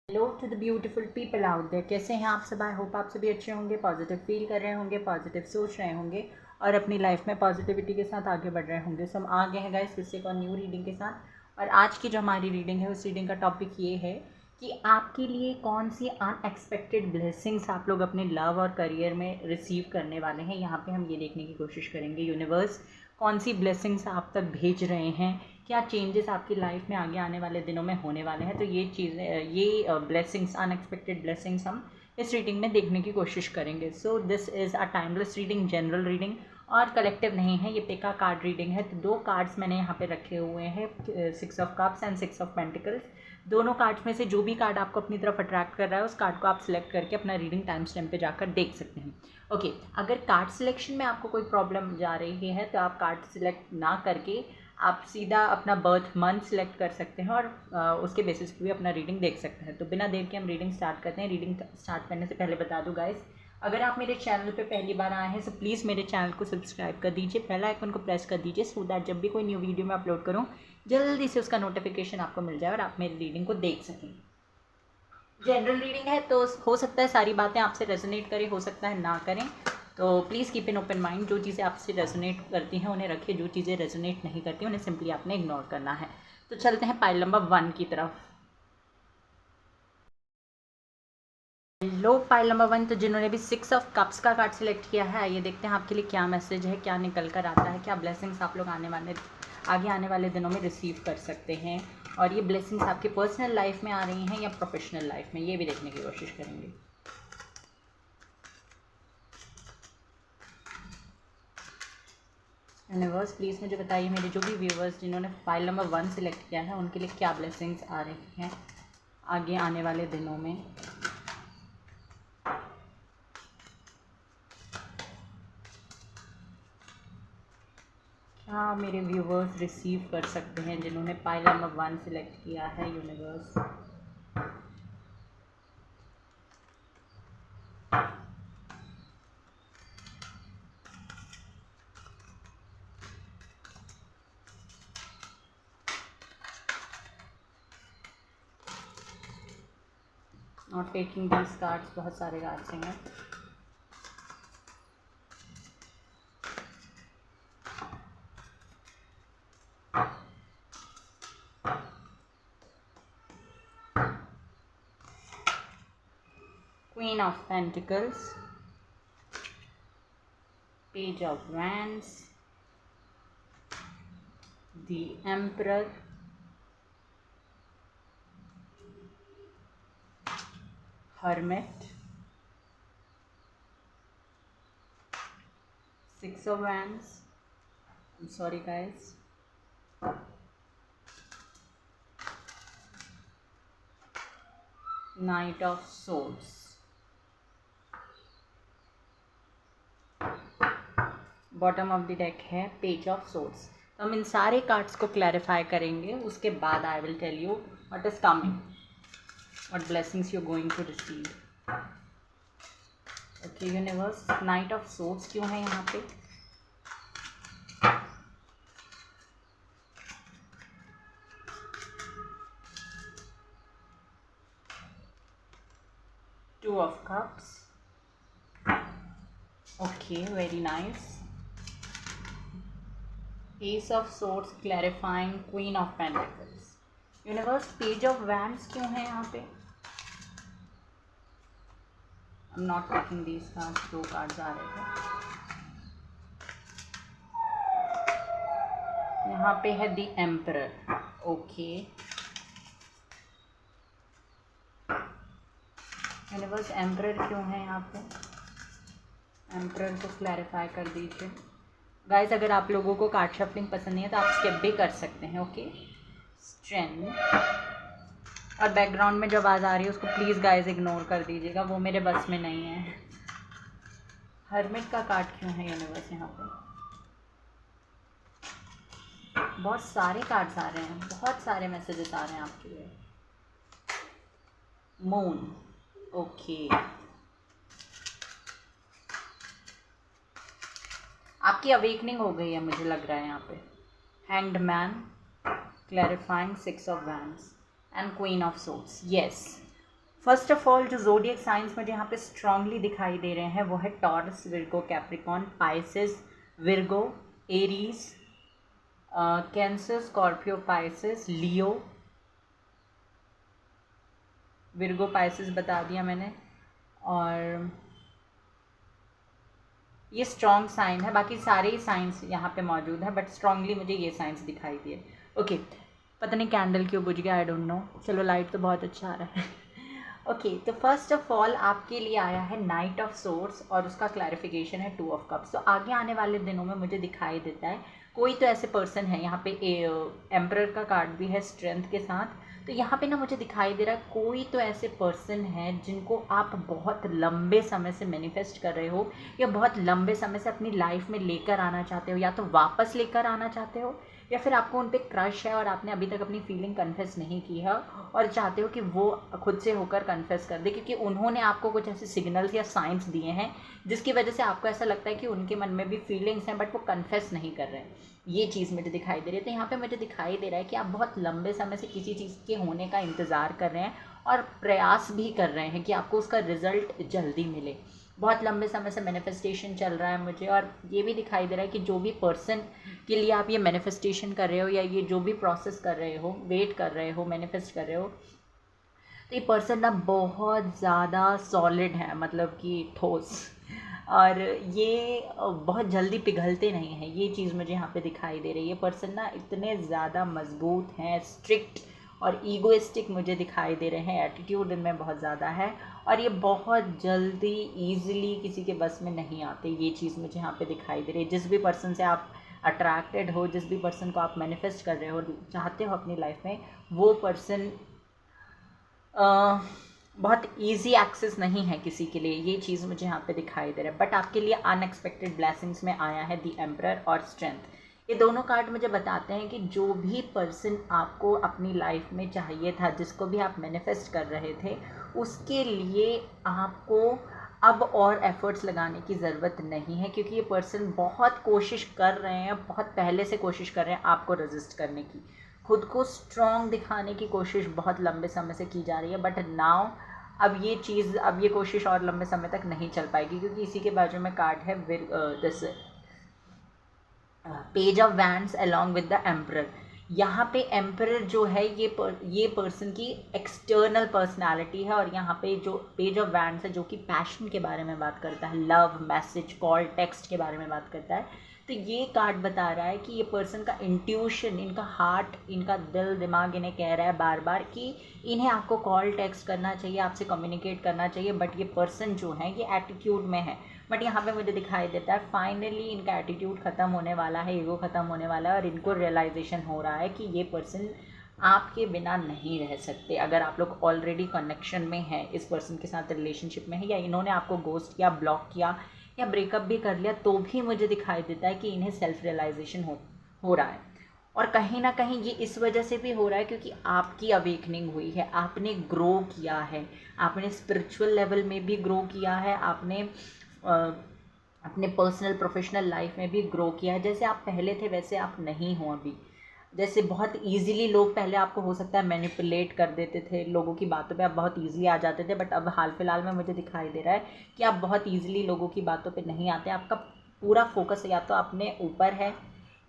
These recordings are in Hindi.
Hello to the beautiful people out there, कैसे हैं आप सब। आई होप आप सभी अच्छे होंगे, पॉजिटिव फील कर रहे होंगे, पॉजिटिव सोच रहे होंगे और अपनी लाइफ में पॉजिटिविटी के साथ आगे बढ़ रहे होंगे। सो हम आ गए हैं गाइस फिर से एक और न्यू रीडिंग के साथ। और आज की जो हमारी रीडिंग है उस रीडिंग का टॉपिक ये है कि आपके लिए कौन सी अनएक्सपेक्टेड ब्लेसिंग्स आप लोग अपने लव और करियर में रिसीव करने वाले हैं। यहाँ पे हम ये देखने की कोशिश करेंगे यूनिवर्स कौन सी ब्लेसिंग्स आप तक भेज रहे हैं, क्या चेंजेस आपकी लाइफ में आगे आने वाले दिनों में होने वाले हैं। तो ये चीज़ें, ये ब्लेसिंग्स, अनएक्सपेक्टेड ब्लेसिंग्स हम इस रीडिंग में देखने की कोशिश करेंगे। So this is a timeless reading, general reading और कलेक्टिव नहीं है। ये पिका कार्ड रीडिंग है। तो 2 कार्ड्स मैंने यहाँ पे रखे हुए हैं, 6 of cups and 6 of pentacles. दोनों कार्ड्स में से जो भी कार्ड आपको अपनी तरफ अट्रैक्ट कर रहा है उस कार्ड को आप सिलेक्ट करके अपना रीडिंग टाइम स्टैम्प पे जाकर देख सकते हैं। ओके, अगर कार्ड सिलेक्शन में आपको कोई प्रॉब्लम जा रही है तो आप कार्ड सिलेक्ट ना करके आप सीधा अपना बर्थ मंथ सिलेक्ट कर सकते हैं और उसके बेसिस पे भी अपना रीडिंग देख सकते हैं। तो बिना देर के हम रीडिंग स्टार्ट करते हैं। रीडिंग स्टार्ट करने से पहले बता दूं गाइस, अगर आप मेरे चैनल पे पहली बार आए हैं तो प्लीज़ मेरे चैनल को सब्सक्राइब कर दीजिए, बेल आइकन को प्रेस कर दीजिए सो दैट जब भी कोई न्यू वीडियो मैं अपलोड करूँ जल्दी से उसका नोटिफिकेशन आपको मिल जाए और आप मेरी रीडिंग को देख सकें। जनरल रीडिंग है तो हो सकता है सारी बातें आपसे रेजोनेट करें, हो सकता है ना करें। तो please keep in open mind. जो चीज़ें आपसे रेजोनेट करती हैं उन्हें रखिए, जो चीज़ें रेजोनेट नहीं करती उन्हें सिंपली आपने इग्नोर करना है। तो चलते हैं पाइल नंबर 1 की तरफ। Hello pile number 1। तो जिन्होंने भी 6 ऑफ कप्स का कार्ड सिलेक्ट किया है, ये देखते हैं आपके लिए क्या मैसेज है, क्या निकल कर आता है, क्या ब्लेसिंग्स आप लोग आगे आने वाले दिनों में रिसीव कर सकते हैं। और ये ब्लेसिंग्स आपके पर्सनल लाइफ में आ रही हैं या प्रोफेशनल लाइफ में, ये भी देखने की कोशिश करेंगे। यूनिवर्स प्लीज़ मुझे बताइए, मेरे जो भी व्यूवर्स जिन्होंने फाइल नंबर 1 सिलेक्ट किया है उनके लिए क्या ब्लेसिंग्स आ रही हैं आगे आने वाले दिनों में। क्या मेरे व्यूवर्स रिसीव कर सकते हैं जिन्होंने फाइल नंबर 1 सिलेक्ट किया है। Universe not taking these cards, बहुत सारे कार्ड्स हैं। Queen of Pentacles, Page of Wands, the Emperor, Hermit, 6 of Wands, I'm sorry guys, Knight of Swords, bottom of the deck है पेज ऑफ सोर्ड्स। तो हम इन सारे कार्ड्स को क्लैरिफाई करेंगे, उसके बाद I will tell you what is coming, what blessings you going to receive. Okay universe, knight of swords क्यों है यहाँ पे। Two of cups, okay very nice. Ace of Swords clarifying, Queen of Pentacles. Universe page of wands क्यों है यहाँ पे। I'm not taking these cards, 2 cards आ रहे थे। यहाँ पे है the emperor. Okay universe emperor क्यों है यहाँ पे, एम्परर को क्लैरिफाई कर दीजिए। गाइस अगर आप लोगों को कार्ड शफलिंग पसंद नहीं है तो आप स्किप भी कर सकते हैं। ओके स्ट्रेंथ, और बैकग्राउंड में जो आवाज़ आ रही है उसको प्लीज़ गाइस इग्नोर कर दीजिएगा, वो मेरे बस में नहीं है। हर्मिट का कार्ड क्यों है यूनिवर्स यहाँ पे। बहुत सारे कार्ड्स आ रहे हैं, बहुत सारे मैसेजेस आ रहे हैं आपके लिए। मून, ओके आपकी अवेकनिंग हो गई है मुझे लग रहा है यहाँ पे। Hanged man clarifying, 6 of wands and queen of swords. Yes first of all जो ज़ोडिएक साइंस मुझे यहाँ पे स्ट्रांगली दिखाई दे रहे हैं वो है Taurus, Virgo, Capricorn, Pisces, Virgo, Aries, Cancer, Scorpio, Pisces, Leo, Virgo, Pisces बता दिया मैंने, और ये स्ट्रॉन्ग साइन है। बाकी सारे ही साइंस यहाँ पे मौजूद है, बट स्ट्रांगली मुझे ये साइंस दिखाई दिए। ओके, पता नहीं कैंडल क्यों बुझ गया, आई डोंट नो। चलो, लाइट तो बहुत अच्छा आ रहा है। ओके, तो फर्स्ट ऑफ ऑल आपके लिए आया है नाइट ऑफ सोर्स और उसका क्लैरिफिकेशन है 2 ऑफ कप्स। तो आगे आने वाले दिनों में मुझे दिखाई देता है कोई तो ऐसे पर्सन है, यहाँ पे एम्परर का कार्ड भी है स्ट्रेंथ के साथ। तो यहाँ पे ना मुझे दिखाई दे रहा है कोई तो ऐसे पर्सन है जिनको आप बहुत लंबे समय से मैनिफेस्ट कर रहे हो, या बहुत लंबे समय से अपनी लाइफ में लेकर आना चाहते हो, या तो वापस लेकर आना चाहते हो, या फिर आपको उन पर क्रश है और आपने अभी तक अपनी फीलिंग कन्फेस नहीं की है और चाहते हो कि वो खुद से होकर कन्फेस कर दे, क्योंकि उन्होंने आपको कुछ ऐसे सिग्नल्स या साइंस दिए हैं जिसकी वजह से आपको ऐसा लगता है कि उनके मन में भी फीलिंग्स हैं बट वो कन्फेस नहीं कर रहे हैं। ये चीज़ मुझे दिखाई दे रही है। तो यहाँ पे मुझे दिखाई दे रहा है कि आप बहुत लंबे समय से किसी चीज़ के होने का इंतज़ार कर रहे हैं और प्रयास भी कर रहे हैं कि आपको उसका रिज़ल्ट जल्दी मिले। बहुत लंबे समय से मैनिफेस्टेशन चल रहा है मुझे, और ये भी दिखाई दे रहा है कि जो भी पर्सन के लिए आप ये मैनिफेस्टेशन कर रहे हो या ये जो भी प्रोसेस कर रहे हो, वेट कर रहे हो, मैनिफेस्ट कर रहे हो, तो ये पर्सन ना बहुत ज़्यादा सॉलिड है, मतलब कि ठोस, और ये बहुत जल्दी पिघलते नहीं हैं। ये चीज़ मुझे यहाँ पे दिखाई दे रही है। पर्सन ना इतने ज़्यादा मजबूत हैं, स्ट्रिक्ट और ईगोइस्टिक मुझे दिखाई दे रहे हैं। एटीट्यूड इनमें बहुत ज़्यादा है और ये बहुत जल्दी ईजिली किसी के बस में नहीं आते। ये चीज़ मुझे यहाँ पे दिखाई दे रही है। जिस भी पर्सन से आप अट्रैक्टेड हो, जिस भी पर्सन को आप मैनिफेस्ट कर रहे हो, चाहते हो अपनी लाइफ में, वो पर्सन बहुत इजी एक्सेस नहीं है किसी के लिए। ये चीज़ मुझे यहाँ पे दिखाई दे रहा है। बट आपके लिए अनएक्सपेक्टेड ब्लेसिंग्स में आया है द एम्परर और स्ट्रेंथ। ये दोनों कार्ड मुझे बताते हैं कि जो भी पर्सन आपको अपनी लाइफ में चाहिए था, जिसको भी आप मैनिफेस्ट कर रहे थे, उसके लिए आपको अब और एफर्ट्स लगाने की ज़रूरत नहीं है, क्योंकि ये पर्सन बहुत कोशिश कर रहे हैं, बहुत पहले से कोशिश कर रहे हैं आपको रेजिस्ट करने की। खुद को स्ट्रॉन्ग दिखाने की कोशिश बहुत लंबे समय से की जा रही है, बट नाउ अब ये कोशिश और लंबे समय तक नहीं चल पाएगी, क्योंकि इसी के बाजू में कार्ड है this page of wands along with the emperor. यहाँ पे एम्परर जो है ये पर्सन की एक्सटर्नल पर्सनालिटी है, और यहाँ पे जो पेज ऑफ वैंड्स है जो कि पैशन के बारे में बात करता है, लव, मैसेज, कॉल, टेक्स्ट के बारे में बात करता है। तो ये कार्ड बता रहा है कि ये पर्सन का इंट्यूशन, इनका हार्ट, इनका दिल दिमाग इन्हें कह रहा है बार बार कि इन्हें आपको कॉल टेक्स्ट करना चाहिए, आपसे कम्युनिकेट करना चाहिए, बट ये पर्सन जो है ये एटीट्यूड में है। बट यहाँ पे मुझे दिखाई देता है फाइनली इनका एटीट्यूड ख़त्म होने वाला है, ईगो ख़त्म होने वाला है, और इनको रियलाइजेशन हो रहा है कि ये पर्सन आपके बिना नहीं रह सकते। अगर आप लोग ऑलरेडी कनेक्शन में हैं, इस पर्सन के साथ रिलेशनशिप में है, या इन्होंने आपको गोस्ट किया, ब्लॉक किया या ब्रेकअप भी कर लिया, तो भी मुझे दिखाई देता है कि इन्हें सेल्फ रियलाइजेशन हो रहा है। और कहीं ना कहीं ये इस वजह से भी हो रहा है क्योंकि आपकी अवेकनिंग हुई है, आपने ग्रो किया है, आपने स्पिरिचुअल लेवल में भी ग्रो किया है, आपने अपने पर्सनल प्रोफेशनल लाइफ में भी ग्रो किया है। जैसे आप पहले थे वैसे आप नहीं हो अभी। जैसे बहुत इजीली लोग पहले आपको हो सकता है मैनिपुलेट कर देते थे, लोगों की बातों पे आप बहुत इजीली आ जाते थे, बट अब हाल फिलहाल में मुझे दिखाई दे रहा है कि आप बहुत इजीली लोगों की बातों पे नहीं आते। आपका पूरा फोकस या तो अपने ऊपर है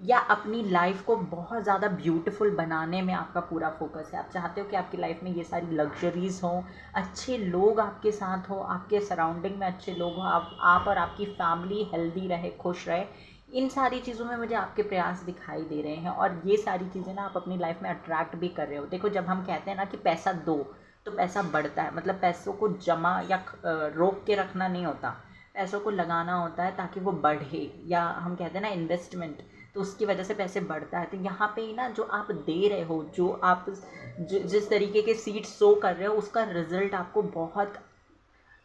या अपनी लाइफ को बहुत ज़्यादा ब्यूटीफुल बनाने में आपका पूरा फोकस है। आप चाहते हो कि आपकी लाइफ में ये सारी लग्जरीज़ हों, अच्छे लोग आपके साथ हो, आपके सराउंडिंग में अच्छे लोग हों, आप और आपकी फैमिली हेल्दी रहे, खुश रहे। इन सारी चीज़ों में मुझे आपके प्रयास दिखाई दे रहे हैं, और ये सारी चीज़ें ना आप अपनी लाइफ में अट्रैक्ट भी कर रहे हो। देखो, जब हम कहते हैं ना कि पैसा दो तो पैसा बढ़ता है, मतलब पैसों को जमा या रोक के रखना नहीं होता, पैसों को लगाना होता है ताकि वो बढ़े, या हम कहते हैं ना इन्वेस्टमेंट, तो उसकी वजह से पैसे बढ़ता है। तो यहाँ पे ही ना जो आप दे रहे हो, जो आप जिस तरीके के सीड सो कर रहे हो, उसका रिजल्ट आपको बहुत,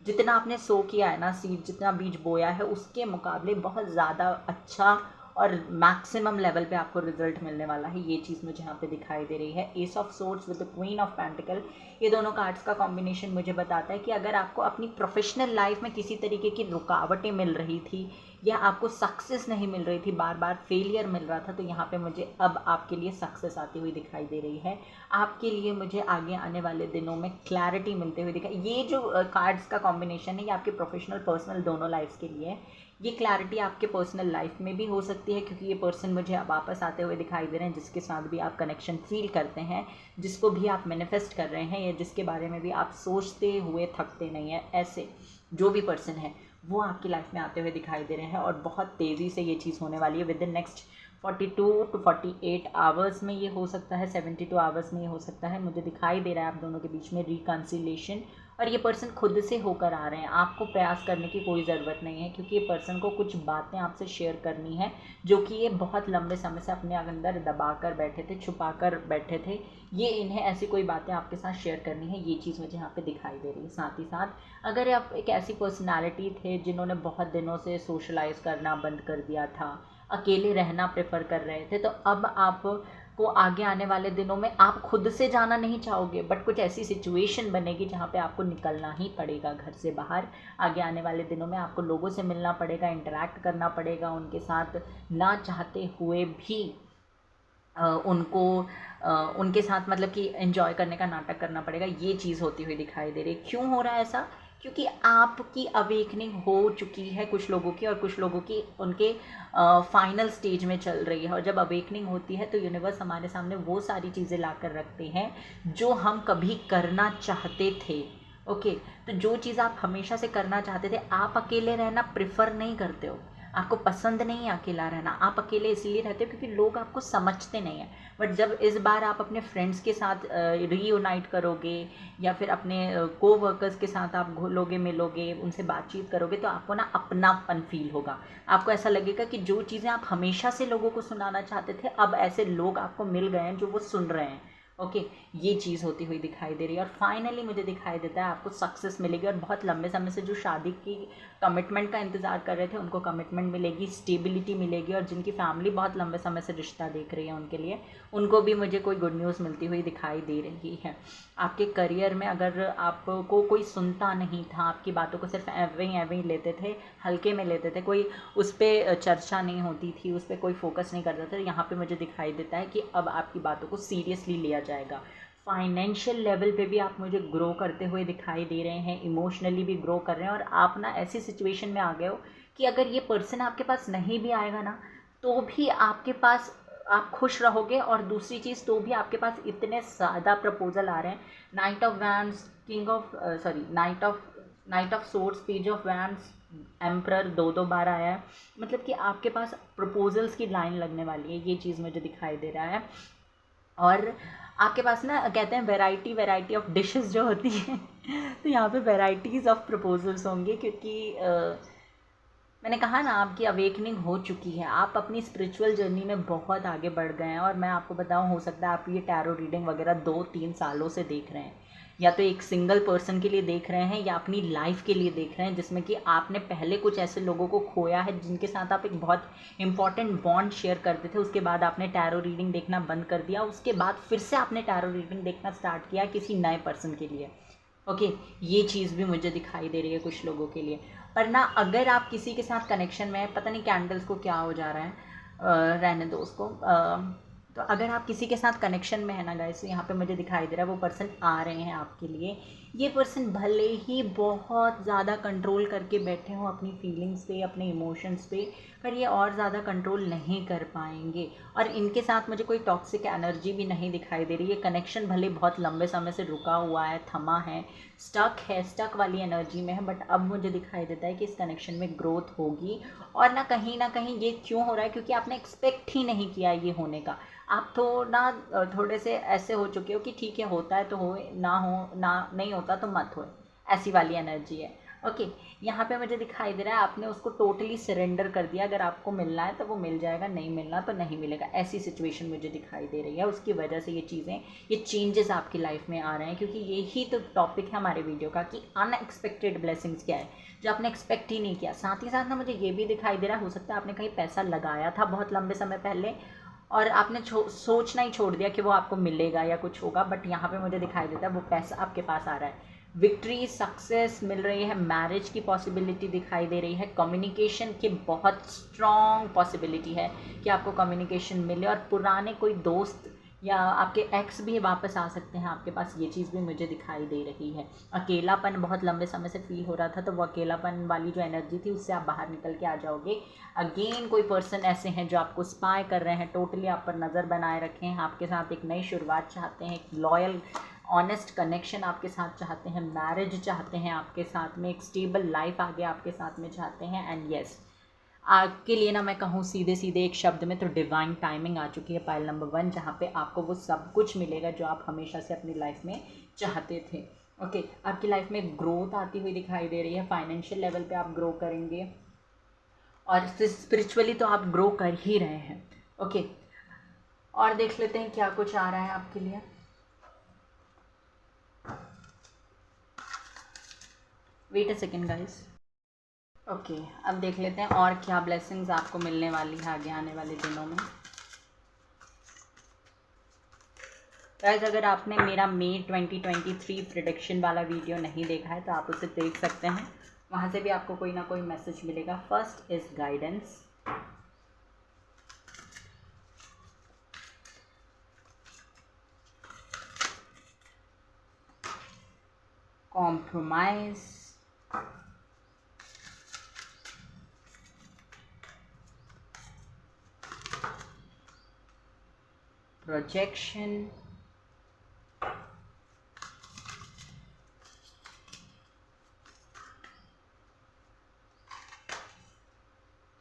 जितना आपने सो किया है ना सीड, जितना बीज बोया है, उसके मुकाबले बहुत ज़्यादा अच्छा और मैक्सिमम लेवल पे आपको रिजल्ट मिलने वाला है। ये चीज़ मुझे यहाँ पे दिखाई दे रही है। S of swords with the queen of pentacle, ये दोनों कार्ड्स का कॉम्बिनेशन मुझे बताता है कि अगर आपको अपनी प्रोफेशनल लाइफ में किसी तरीके की रुकावटें मिल रही थी, या आपको सक्सेस नहीं मिल रही थी, बार बार फेलियर मिल रहा था, तो यहाँ पे मुझे अब आपके लिए सक्सेस आती हुई दिखाई दे रही है। आपके लिए मुझे आगे आने वाले दिनों में क्लैरिटी मिलते हुए दिखाई। ये जो कार्ड्स का कॉम्बिनेशन है ये आपके प्रोफेशनल पर्सनल दोनों लाइफ्स के लिए है। ये क्लैरिटी आपके पर्सनल लाइफ में भी हो सकती है, क्योंकि ये पर्सन मुझे अब वापस आते हुए दिखाई दे रहे हैं, जिसके साथ भी आप कनेक्शन फील करते हैं, जिसको भी आप मैनिफेस्ट कर रहे हैं, या जिसके बारे में भी आप सोचते हुए थकते नहीं हैं। ऐसे जो भी पर्सन है वो आपकी लाइफ में आते हुए दिखाई दे रहे हैं, और बहुत तेज़ी से ये चीज़ होने वाली है। With in next 42 to 48 hours में ये हो सकता है, 72 आवर्स में ये हो सकता है। मुझे दिखाई दे रहा है आप दोनों के बीच में रिकन्सिलेशन, और ये पर्सन खुद से होकर आ रहे हैं। आपको प्रयास करने की कोई ज़रूरत नहीं है, क्योंकि ये पर्सन को कुछ बातें आपसे शेयर करनी है जो कि ये बहुत लंबे समय से अपने अंदर दबा कर बैठे थे, छुपा कर बैठे थे। ये इन्हें ऐसी कोई बातें आपके साथ शेयर करनी है, ये चीज़ मुझे यहाँ पे दिखाई दे रही है। साथ ही साथ अगर आप एक ऐसी पर्सनैलिटी थे जिन्होंने बहुत दिनों से सोशलाइज करना बंद कर दिया था, अकेले रहना प्रेफर कर रहे थे, तो अब आप को आगे आने वाले दिनों में आप खुद से जाना नहीं चाहोगे, बट कुछ ऐसी सिचुएशन बनेगी जहाँ पे आपको निकलना ही पड़ेगा घर से बाहर। आगे आने वाले दिनों में आपको लोगों से मिलना पड़ेगा, इंटरैक्ट करना पड़ेगा उनके साथ, ना चाहते हुए भी उनके साथ मतलब कि एंजॉय करने का नाटक करना पड़ेगा। ये चीज़ होती हुई दिखाई दे रही है। क्यों हो रहा है ऐसा? क्योंकि आपकी अवेकनिंग हो चुकी है कुछ लोगों की, और कुछ लोगों की उनके फाइनल स्टेज में चल रही है। और जब अवेकनिंग होती है तो यूनिवर्स हमारे सामने वो सारी चीज़ें ला कर रखते हैं जो हम कभी करना चाहते थे। ओके, तो जो चीज़ आप हमेशा से करना चाहते थे, आप अकेले रहना प्रेफर नहीं करते हो, आपको पसंद नहीं है अकेला रहना। आप अकेले इसलिए रहते हो क्योंकि लोग आपको समझते नहीं हैं। बट जब इस बार आप अपने फ्रेंड्स के साथ रीयूनाइट करोगे, या फिर अपने को वर्कर्स के साथ आप घुलोगे मिलोगे, उनसे बातचीत करोगे, तो आपको ना अपनापन फील होगा। आपको ऐसा लगेगा कि जो चीज़ें आप हमेशा से लोगों को सुनाना चाहते थे, अब ऐसे लोग आपको मिल गए हैं जो वो सुन रहे हैं। ओके, ये चीज़ होती हुई दिखाई दे रही है। और फाइनली मुझे दिखाई देता है आपको सक्सेस मिलेगी, और बहुत लंबे समय से जो शादी की कमिटमेंट का इंतज़ार कर रहे थे उनको कमिटमेंट मिलेगी, स्टेबिलिटी मिलेगी, और जिनकी फैमिली बहुत लंबे समय से रिश्ता देख रही है उनके लिए, उनको भी मुझे कोई गुड न्यूज़ मिलती हुई दिखाई दे रही है। आपके करियर में अगर आपको कोई सुनता नहीं था, आपकी बातों को सिर्फ एवं ही लेते थे, हल्के में लेते थे, कोई उस पर चर्चा नहीं होती थी, उस पर कोई फोकस नहीं करता था, यहाँ पे मुझे दिखाई देता है कि अब आपकी बातों को सीरियसली लिया जाएगा। फाइनेंशियल लेवल पे भी आप मुझे ग्रो करते हुए दिखाई दे रहे हैं, इमोशनली भी ग्रो कर रहे हैं, और आप ना ऐसी सिचुएशन में आ गए हो कि अगर ये पर्सन आपके पास नहीं भी आएगा ना, तो भी आपके पास आप खुश रहोगे। और दूसरी चीज़, तो भी आपके पास इतने ज़्यादा प्रपोजल आ रहे हैं। Night of wands, night of swords, page of wands, emperor 2-2 बार आया है। मतलब कि आपके पास प्रपोजल्स की लाइन लगने वाली है, ये चीज़ मुझे दिखाई दे रहा है। और आपके पास ना कहते हैं वैरायटी ऑफ डिशेस जो होती हैं तो यहाँ पे वैरायटीज़ ऑफ प्रपोजल्स होंगे, क्योंकि मैंने कहा ना आपकी अवेकनिंग हो चुकी है, आप अपनी स्पिरिचुअल जर्नी में बहुत आगे बढ़ गए हैं। और मैं आपको बताऊं, हो सकता है आप ये टैरो रीडिंग वगैरह 2-3 सालों से देख रहे हैं, या तो एक सिंगल पर्सन के लिए देख रहे हैं, या अपनी लाइफ के लिए देख रहे हैं, जिसमें कि आपने पहले कुछ ऐसे लोगों को खोया है जिनके साथ आप एक बहुत इंपॉर्टेंट बॉन्ड शेयर करते थे। उसके बाद आपने टैरो रीडिंग देखना बंद कर दिया, उसके बाद फिर से आपने टैरो रीडिंग देखना स्टार्ट किया किसी नए पर्सन के लिए। ओके, ये चीज़ भी मुझे दिखाई दे रही है कुछ लोगों के लिए। पर ना अगर आप किसी के साथ कनेक्शन में है, पता नहीं कैंडल्स को क्या हो जा रहा है, रहने दो उसको। तो अगर आप किसी के साथ कनेक्शन में है ना गाइस, यहाँ पे मुझे दिखाई दे रहा है वो पर्सन आ रहे हैं आपके लिए। ये पर्सन भले ही बहुत ज़्यादा कंट्रोल करके बैठे हों अपनी फीलिंग्स पे, अपने इमोशंस पे, पर ये और ज़्यादा कंट्रोल नहीं कर पाएंगे। और इनके साथ मुझे कोई टॉक्सिक एनर्जी भी नहीं दिखाई दे रही है। कनेक्शन भले बहुत लंबे समय से रुका हुआ है, थमा है, स्टक वाली एनर्जी में है, बट अब मुझे दिखाई देता है कि इस कनेक्शन में ग्रोथ होगी। और ना कहीं ये क्यों हो रहा है, क्योंकि आपने एक्सपेक्ट ही नहीं किया ये होने का। आप थोड़े से ऐसे हो चुके हो कि ठीक है, होता है तो हो ना, नहीं होता तो मत हो, ऐसी वाली एनर्जी है। ओके, यहाँ पे मुझे दिखाई दे रहा है आपने उसको टोटली सरेंडर कर दिया। अगर आपको मिलना है तो वो मिल जाएगा, नहीं मिलना तो नहीं मिलेगा, ऐसी सिचुएशन मुझे दिखाई दे रही है। उसकी वजह से ये चेंजेस आपकी लाइफ में आ रहे हैं, क्योंकि यही तो टॉपिक है हमारे वीडियो का कि अनएक्सपेक्टेड ब्लेसिंग्स क्या है जो आपने एक्सपेक्ट ही नहीं किया। साथ ही साथ ना मुझे ये भी दिखाई दे रहा है, हो सकता है आपने कहीं पैसा लगाया था बहुत लंबे समय पहले, और आपने सोचना ही छोड़ दिया कि वो आपको मिलेगा या कुछ होगा, बट यहाँ पे मुझे दिखाई देता है वो पैसा आपके पास आ रहा है। विक्ट्री, सक्सेस मिल रही है, मैरिज की पॉसिबिलिटी दिखाई दे रही है, कम्युनिकेशन की बहुत स्ट्रॉन्ग पॉसिबिलिटी है कि आपको कम्युनिकेशन मिले, और पुराने कोई दोस्त या आपके एक्स भी वापस आ सकते हैं आपके पास, ये चीज़ भी मुझे दिखाई दे रही है। अकेलापन बहुत लंबे समय से फील हो रहा था, तो वो अकेलापन वाली जो एनर्जी थी उससे आप बाहर निकल के आ जाओगे। अगेन कोई पर्सन ऐसे हैं जो आपको स्पाई कर रहे हैं, टोटली आप पर नज़र बनाए रखे हैं, आपके साथ एक नई शुरुआत चाहते हैं, एक लॉयल ऑनेस्ट कनेक्शन आपके साथ चाहते हैं, मैरिज चाहते हैं आपके साथ में, एक स्टेबल लाइफ आगे आपके साथ में चाहते हैं। एंड येस, आपके लिए ना मैं कहूँ सीधे सीधे एक शब्द में तो डिवाइन टाइमिंग आ चुकी है पाइल नंबर 1, जहाँ पे आपको वो सब कुछ मिलेगा जो आप हमेशा से अपनी लाइफ में चाहते थे। ओके, आपकी लाइफ में ग्रोथ आती हुई दिखाई दे रही है, फाइनेंशियल लेवल पे आप ग्रो करेंगे, और स्पिरिचुअली तो आप ग्रो कर ही रहे हैं। ओके, और देख लेते हैं क्या कुछ आ रहा है आपके लिए। Wait a second guys. Okay, अब देख लेते हैं और क्या ब्लेसिंग्स आपको मिलने वाली है आगे आने वाले दिनों में। गाइस, अगर आपने मेरा मई 2023 प्रेडिक्शन वाला वीडियो नहीं देखा है तो आप उसे देख सकते हैं, वहाँ से भी आपको कोई ना कोई मैसेज मिलेगा। First is guidance, compromise, projection,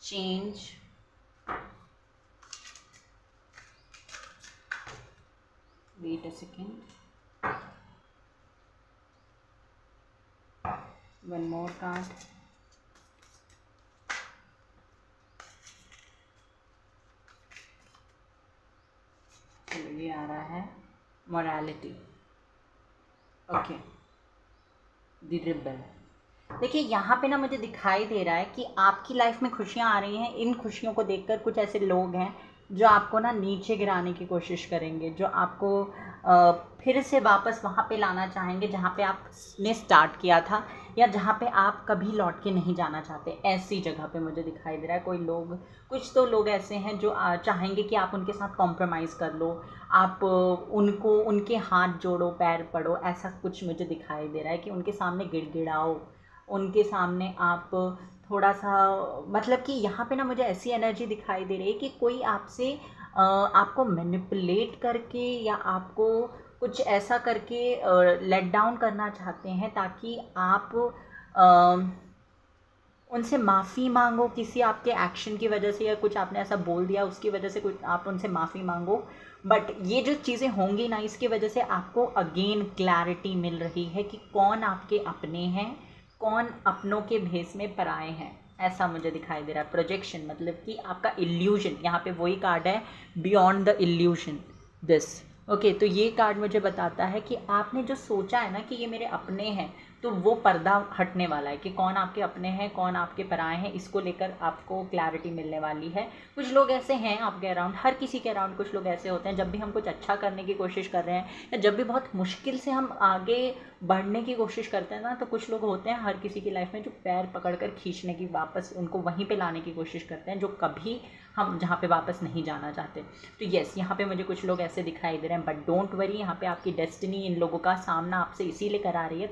change, wait a second, one more card, चलो ये आ रहा है मोरालिटी। Okay, the rebel. देखिए यहाँ पे ना मुझे दिखाई दे रहा है कि आपकी लाइफ में खुशियाँ आ रही हैं, इन खुशियों को देखकर कुछ ऐसे लोग हैं जो आपको ना नीचे गिराने की कोशिश करेंगे, जो आपको फिर से वापस वहाँ पे लाना चाहेंगे जहाँ पे आपने स्टार्ट किया था, या जहाँ पे आप कभी लौट के नहीं जाना चाहते, ऐसी जगह पे मुझे दिखाई दे रहा है। कोई लोग, कुछ तो लोग ऐसे हैं जो चाहेंगे कि आप उनके साथ कॉम्प्रोमाइज़ कर लो, आप उनको, उनके हाथ जोड़ो, पैर पड़ो, ऐसा कुछ मुझे दिखाई दे रहा है कि उनके सामने गिड़गिड़ाओ, उनके सामने आप थोड़ा सा, मतलब कि यहाँ पे ना मुझे ऐसी एनर्जी दिखाई दे रही है कि कोई आपसे आपको मैनिपुलेट करके या आपको कुछ ऐसा करके लेट डाउन करना चाहते हैं, ताकि आप उनसे माफ़ी मांगो किसी आपके एक्शन की वजह से, या कुछ आपने ऐसा बोल दिया उसकी वजह से कुछ आप उनसे माफ़ी मांगो। बट ये जो चीज़ें होंगी ना, इसकी वजह से आपको अगेन क्लैरिटी मिल रही है कि कौन आपके अपने हैं, कौन अपनों के भेस में पराए हैं, ऐसा मुझे दिखाई दे रहा है। प्रोजेक्शन मतलब कि आपका इल्यूजन, यहाँ पे वही कार्ड है, beyond the illusion this. Okay, तो ये कार्ड मुझे बताता है कि आपने जो सोचा है ना कि ये मेरे अपने हैं, तो वो पर्दा हटने वाला है कि कौन आपके अपने हैं, कौन आपके पराए हैं, इसको लेकर आपको क्लैरिटी मिलने वाली है। कुछ लोग ऐसे हैं आपके अराउंड, हर किसी के अराउंड कुछ लोग ऐसे होते हैं, जब भी हम कुछ अच्छा करने की कोशिश कर रहे हैं या जब भी बहुत मुश्किल से हम आगे बढ़ने की कोशिश करते हैं ना, तो कुछ लोग होते हैं हर किसी की लाइफ में जो पैर पकड़कर खींचने की, वापस उनको वहीं पे लाने की कोशिश करते हैं, जो कभी हम जहाँ पे वापस नहीं जाना चाहते। तो येस, यहाँ पे मुझे कुछ लोग ऐसे दिखाई दे रहे हैं, बट डोंट वरी, यहाँ पे आपकी डेस्टिनी इन लोगों का सामना आपसे इसीलिए करा रही है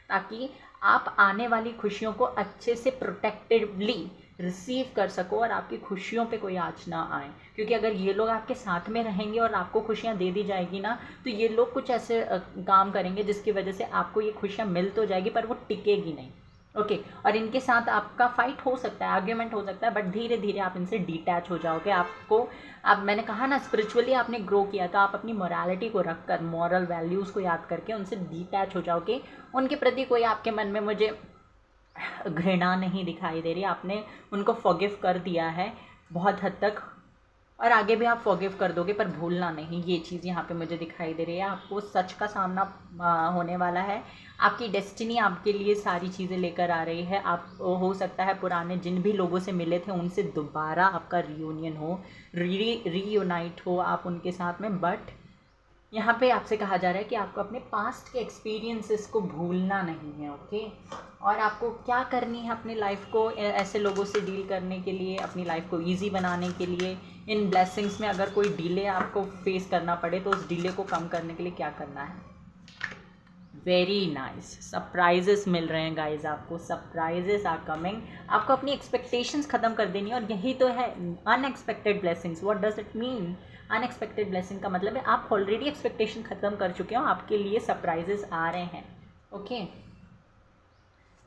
ताकि आप आने वाली खुशियों को अच्छे से प्रोटेक्टिवली रिसीव कर सको, और आपकी खुशियों पे कोई आँच ना आए। क्योंकि अगर ये लोग आपके साथ में रहेंगे और आपको खुशियाँ दे दी जाएगी ना, तो ये लोग कुछ ऐसे काम करेंगे जिसकी वजह से आपको ये खुशियाँ मिल तो जाएगी पर वो टिकेगी नहीं। ओके, और इनके साथ आपका फाइट हो सकता है, आर्ग्यूमेंट हो सकता है, बट धीरे धीरे आप इनसे डिटैच हो जाओगे। आपको, अब मैंने कहा ना, स्पिरिचुअली आपने ग्रो किया, तो आप अपनी मोरालिटी को रख कर, मॉरल वैल्यूज़ को याद करके उनसे डिटैच हो जाओगे। उनके प्रति कोई आपके मन में मुझे घृणा नहीं दिखाई दे रही, आपने उनको फॉरगिव कर दिया है बहुत हद तक, और आगे भी आप फॉरगिव कर दोगे, पर भूलना नहीं, ये चीज़ यहाँ पे मुझे दिखाई दे रही है। आपको सच का सामना होने वाला है, आपकी डेस्टिनी आपके लिए सारी चीज़ें लेकर आ रही है। आप, हो सकता है पुराने जिन भी लोगों से मिले थे उनसे दोबारा आपका रीयूनियन हो, रीयूनाइट हो आप उनके साथ में, बट यहाँ पे आपसे कहा जा रहा है कि आपको अपने पास्ट के एक्सपीरियंसेस को भूलना नहीं है, ओके। और आपको क्या करनी है अपनी लाइफ को ऐसे लोगों से डील करने के लिए, अपनी लाइफ को इजी बनाने के लिए, इन ब्लेसिंग्स में अगर कोई डिले आपको फेस करना पड़े तो उस डिले को कम करने के लिए क्या करना है। वेरी नाइस, सरप्राइजेस मिल रहे हैं गाइज आपको, सरप्राइजेस आर कमिंग। आपको अपनी एक्सपेक्टेशंस ख़त्म कर देनी है, और यही तो है unexpected blessings. What does it mean? Unexpected blessing का मतलब है आप ऑलरेडी एक्सपेक्टेशन ख़त्म कर चुके हो, आपके लिए सरप्राइजेस आ रहे हैं, ओके।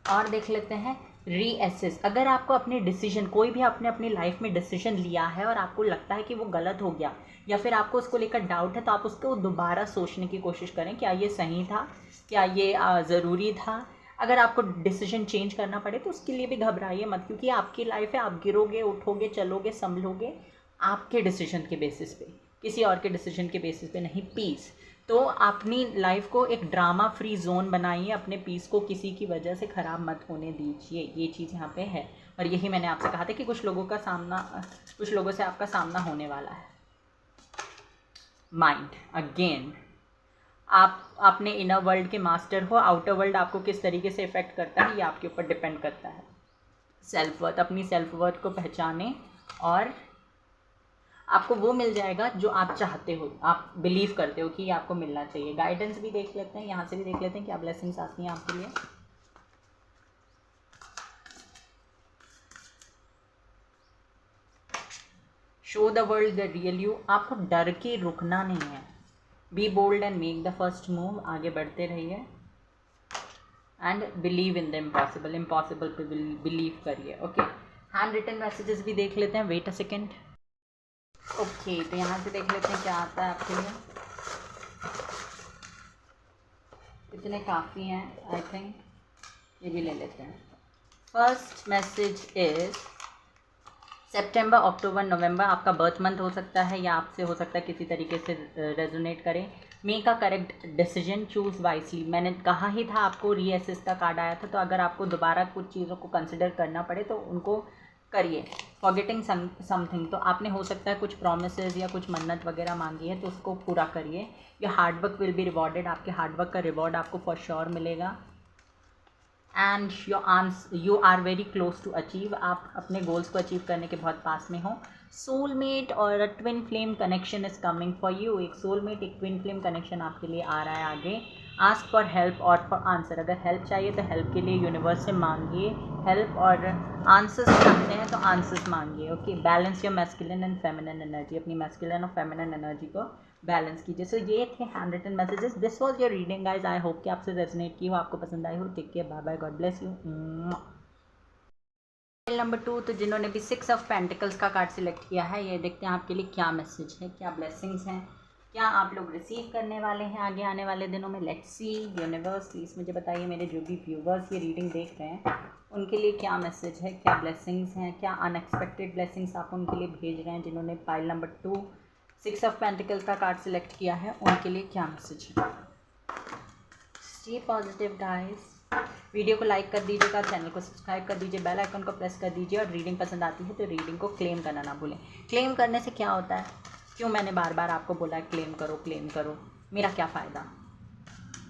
और देख लेते हैं रीएसेस। अगर आपको अपने डिसीजन, कोई भी आपने अपनी लाइफ में डिसीजन लिया है और आपको लगता है कि वो गलत हो गया, या फिर आपको उसको लेकर डाउट है, तो आप उसको दोबारा सोचने की कोशिश करें, क्या ये सही था, क्या ये ज़रूरी था। अगर आपको डिसीजन चेंज करना पड़े तो उसके लिए भी घबराइए मत, क्योंकि आपकी लाइफ है, आप गिरोगे, उठोगे, चलोगे, संभलोगे आपके डिसीजन के बेसिस पे, किसी और के डिसीजन के बेसिस पे नहीं। पीस। तो अपनी लाइफ को एक ड्रामा फ्री जोन बनाइए, अपने पीस को किसी की वजह से ख़राब मत होने दीजिए, ये चीज़ यहाँ पे है। और यही मैंने आपसे कहा था कि कुछ लोगों से आपका सामना होने वाला है। माइंड अगेन, आप अपने इनर वर्ल्ड के मास्टर हो, आउटर वर्ल्ड आपको किस तरीके से इफेक्ट करता है ये आपके ऊपर डिपेंड करता है। सेल्फ वर्थ, अपनी सेल्फ वर्थ को पहचानें, और आपको वो मिल जाएगा जो आप चाहते हो, आप बिलीव करते हो कि ये आपको मिलना चाहिए। गाइडेंस भी देख लेते हैं, यहाँ से भी देख लेते हैं क्या ब्लेसिंग्स आती हैं आपके लिए। Show the world the real you. आपको डर के रुकना नहीं है। Be bold and make the first move. आगे बढ़ते रहिए and believe in the impossible. Impossible पे बिलीव करिए, ओके। हैंड रिटन मैसेजेस भी देख लेते हैं, वेट अ सेकेंड। ओके, तो यहाँ से देख लेते हैं क्या आता है आपके लिए। इतने काफ़ी हैं आई थिंक, ये भी ले लेते हैं। फर्स्ट मैसेज इज सितंबर, अक्टूबर, नवंबर आपका बर्थ मंथ हो सकता है, या आपसे हो सकता है किसी तरीके से रेजोनेट करें। Make a correct decision, choose wisely. मैंने कहा ही था आपको, रीअसेस का कार्ड आया था, तो अगर आपको दोबारा कुछ चीज़ों को कंसिडर करना पड़े तो उनको करिए। फॉरगेटिंग समथिंग, तो आपने हो सकता है कुछ प्रोमिसेस या कुछ मन्नत वगैरह मांगी है, तो उसको पूरा करिए। Your hard work will be rewarded. आपके हार्डवर्क का रिवॉर्ड आपको फॉर श्योर मिलेगा। And you are very close to achieve. आप अपने गोल्स को अचीव करने के बहुत पास में हो। सोलमेट और twin flame connection is coming for you. एक सोलमेट, एक ट्विन फ्लेम कनेक्शन आपके लिए आ रहा है आगे। आस्क फॉर हेल्प और फॉर आंसर। अगर हेल्प चाहिए तो हेल्प के लिए यूनिवर्स से मांगिए हेल्प, और आंसर्स चाहते हैं तो आंसर्स मांगिए, okay. Balance your masculine and feminine energy. अपनी मैस्कुलिन और फेमिनिन एनर्जी को बैलेंस कीजिए। सो ये थे hand written messages. This was your reading guys. I hope कि आपसे रेजोनेट की हो, आपको पसंद आई हो। Take care, bye bye, God bless you. Number 2, तो जिन्होंने भी 6 ऑफ पेंटिकल्स का कार्ड सिलेक्ट किया है, ये देखते हैं आपके लिए क्या मैसेज है, क्या ब्लेसिंग्स हैं, क्या आप लोग रिसीव करने वाले हैं आगे आने वाले दिनों में। Let's see. यूनिवर्स प्लीज़ मुझे बताइए, मेरे जो भी व्यूवर्स ये रीडिंग देख रहे हैं उनके लिए क्या मैसेज है, क्या ब्लेसिंग्स हैं, क्या अनएक्सपेक्टेड ब्लेसिंग्स आप उनके लिए भेज रहे हैं। जिन्होंने पाइल नंबर 2 6 ऑफ पेंटिकल्स का कार्ड सिलेक्ट किया है, उनके लिए क्या मैसेज है। Stay positive guys. वीडियो को लाइक कर दीजिएगा, चैनल को सब्सक्राइब कर दीजिए, बेल आइकन को प्रेस कर दीजिए, और रीडिंग पसंद आती है तो रीडिंग को क्लेम करना ना भूलें। क्लेम करने से क्या होता है, क्यों मैंने बार बार आपको बोला है क्लेम करो क्लेम करो, मेरा क्या फ़ायदा।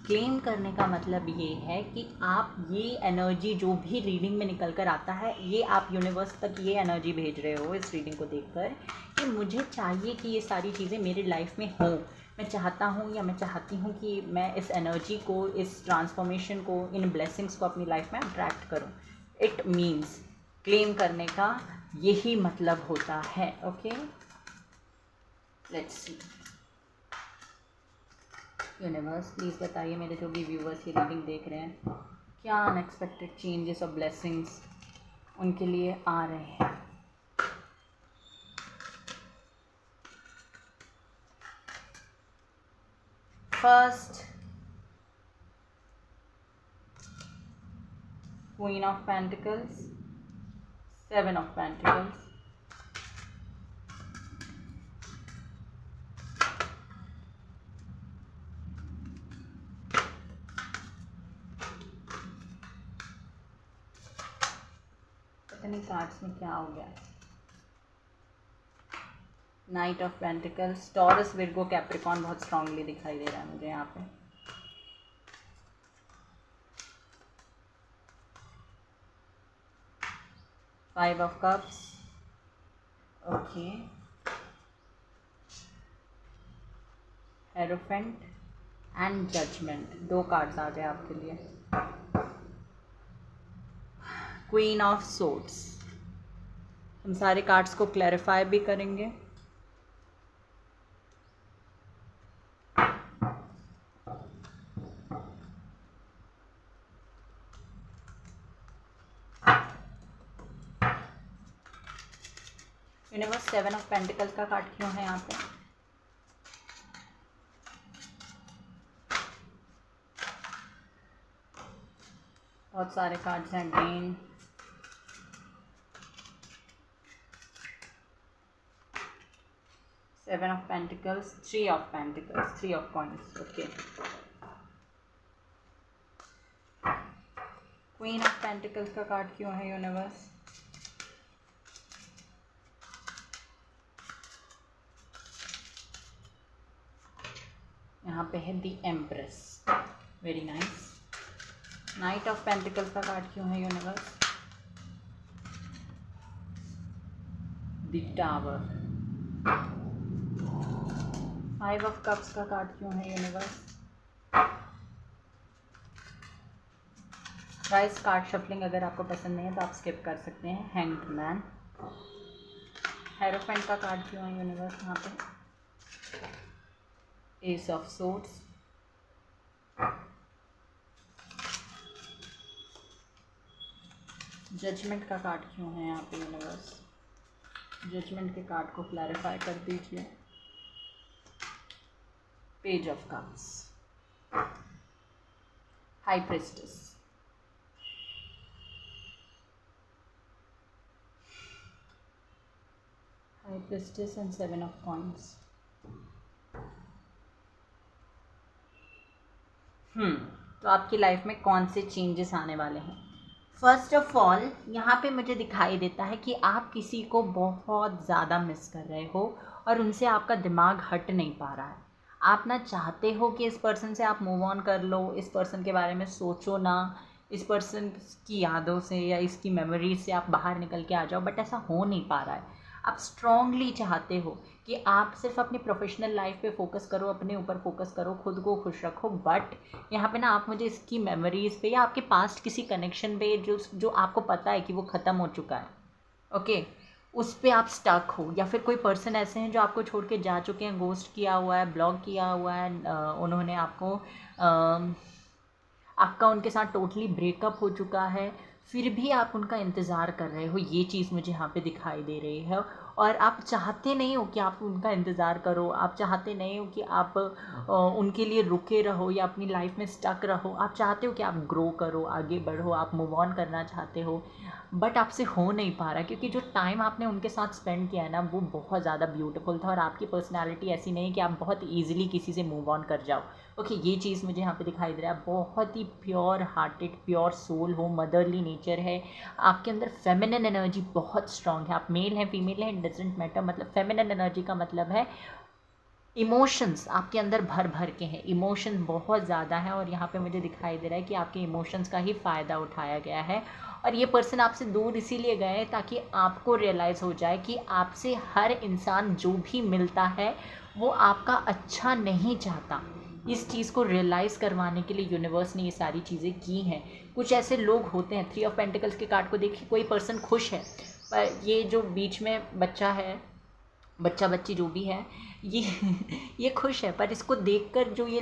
क्लेम करने का मतलब ये है कि आप ये एनर्जी जो भी रीडिंग में निकल कर आता है, ये आप यूनिवर्स तक ये एनर्जी भेज रहे हो इस रीडिंग को देखकर कि मुझे चाहिए कि ये सारी चीज़ें मेरी लाइफ में हों। मैं चाहता हूँ या मैं चाहती हूँ कि मैं इस एनर्जी को, इस ट्रांसफॉर्मेशन को, इन ब्लेसिंग्स को अपनी लाइफ में अट्रैक्ट करूँ। इट मीन्स क्लेम करने का यही मतलब होता है, okay. Let's see. Universe please बताइए, मेरे जो भी व्यूवर्स ये रीडिंग देख रहे हैं, क्या अनएक्सपेक्टेड चेंजेस और ब्लेसिंग्स उनके लिए आ रहे हैं। First, Queen of Pentacles, 7 of Pentacles, पता नहीं कार्ड्स में क्या हो गया। Knight of pentacles, Taurus, Virgo, Capricorn बहुत स्ट्रांगली दिखाई दे रहा है मुझे यहाँ पे। Five of cups, okay, hierophant and judgement, 2 cards आ जाए आपके लिए। क्वीन ऑफ सोर्ड्स, हम सारे कार्ड्स को क्लैरिफाई भी करेंगे। यूनिवर्स 7 ऑफ पेंटिकल्स का कार्ड क्यों है यहाँ पे? बहुत सारे कार्ड्स हैं again. Seven of pentacles, 3 of pentacles, 3 of coins, okay. Queen of pentacles का कार्ड क्यों है यूनिवर्स? यहाँ पे है the empress, very nice. Night of pentacles का कार्ड क्यों है universe? The tower. 5 of cups का कार्ड क्यों है यूनिवर्स? गाइस कार्ड शफलिंग अगर आपको पसंद नहीं है तो आप स्किप कर सकते हैं। Hanged man. हेरोफेंट का कार्ड क्यों है यूनिवर्स यहाँ पे? एस ऑफ सोर्ड्स, जजमेंट का कार्ड क्यों है यहाँ पे यूनिवर्स? जजमेंट के कार्ड को क्लैरिफाई कर दीजिए। Page of cups, high priestess, high priestess and 7 of coins. तो आपकी लाइफ में कौन से चेंजेस आने वाले हैं? फर्स्ट ऑफ ऑल यहाँ पे मुझे दिखाई देता है कि आप किसी को बहुत ज़्यादा मिस कर रहे हो और उनसे आपका दिमाग हट नहीं पा रहा है। आप ना चाहते हो कि इस पर्सन से आप मूव ऑन कर लो, इस पर्सन के बारे में सोचो ना, इस पर्सन की यादों से या इसकी मेमोरीज से आप बाहर निकल के आ जाओ, बट ऐसा हो नहीं पा रहा है। आप स्ट्रांगली चाहते हो कि आप सिर्फ अपनी प्रोफेशनल लाइफ पे फोकस करो, अपने ऊपर फोकस करो, खुद को खुश रखो, बट यहाँ पे ना आप मुझे इसकी मेमोरीज़ पे या आपके पास्ट किसी कनेक्शन पे जो आपको पता है कि वो ख़त्म हो चुका है, ओके, उस पर आप स्टक हो, या फिर कोई पर्सन ऐसे हैं जो आपको छोड़ के जा चुके हैं, गोस्ट किया हुआ है, ब्लॉक किया हुआ है, उन्होंने आपका उनके साथ टोटली ब्रेकअप हो चुका है, फिर भी आप उनका इंतज़ार कर रहे हो। ये चीज़ मुझे यहाँ पे दिखाई दे रही है और आप चाहते नहीं हो कि आप उनका इंतज़ार करो, आप चाहते नहीं हो कि आप उनके लिए रुके रहो या अपनी लाइफ में स्टक रहो। आप चाहते हो कि आप ग्रो करो, आगे बढ़ो, आप मूव ऑन करना चाहते हो, बट आपसे हो नहीं पा रहा क्योंकि जो टाइम आपने उनके साथ स्पेंड किया है ना वो बहुत ज़्यादा ब्यूटीफुल था और आपकी पर्सनैलिटी ऐसी नहीं कि आप बहुत ईजिली किसी से मूव ऑन कर जाओ। ओके, ये चीज़ मुझे यहाँ पे दिखाई दे रहा है। बहुत ही प्योर हार्टेड, प्योर सोल हो, मदरली नेचर है आपके अंदर, फेमिनिन एनर्जी बहुत स्ट्रांग है। आप मेल हैं फीमेल हैं, इट डजेंट मैटर, मतलब फेमिनिन एनर्जी का मतलब है इमोशंस आपके अंदर भर भर के हैं, इमोशन बहुत ज़्यादा है और यहाँ पे मुझे दिखाई दे रहा है कि आपके इमोशंस का ही फ़ायदा उठाया गया है और ये पर्सन आपसे दूर इसीलिए गए हैं ताकि आपको रियलाइज़ हो जाए कि आपसे हर इंसान जो भी मिलता है वो आपका अच्छा नहीं चाहता। इस चीज़ को रियलाइज़ करवाने के लिए यूनिवर्स ने ये सारी चीज़ें की हैं। कुछ ऐसे लोग होते हैं, 3 ऑफ पेंटिकल्स के कार्ड को देखिए, कोई पर्सन खुश है पर ये जो बीच में बच्चा है, बच्चा बच्ची जो भी है, ये खुश है, पर इसको देखकर जो ये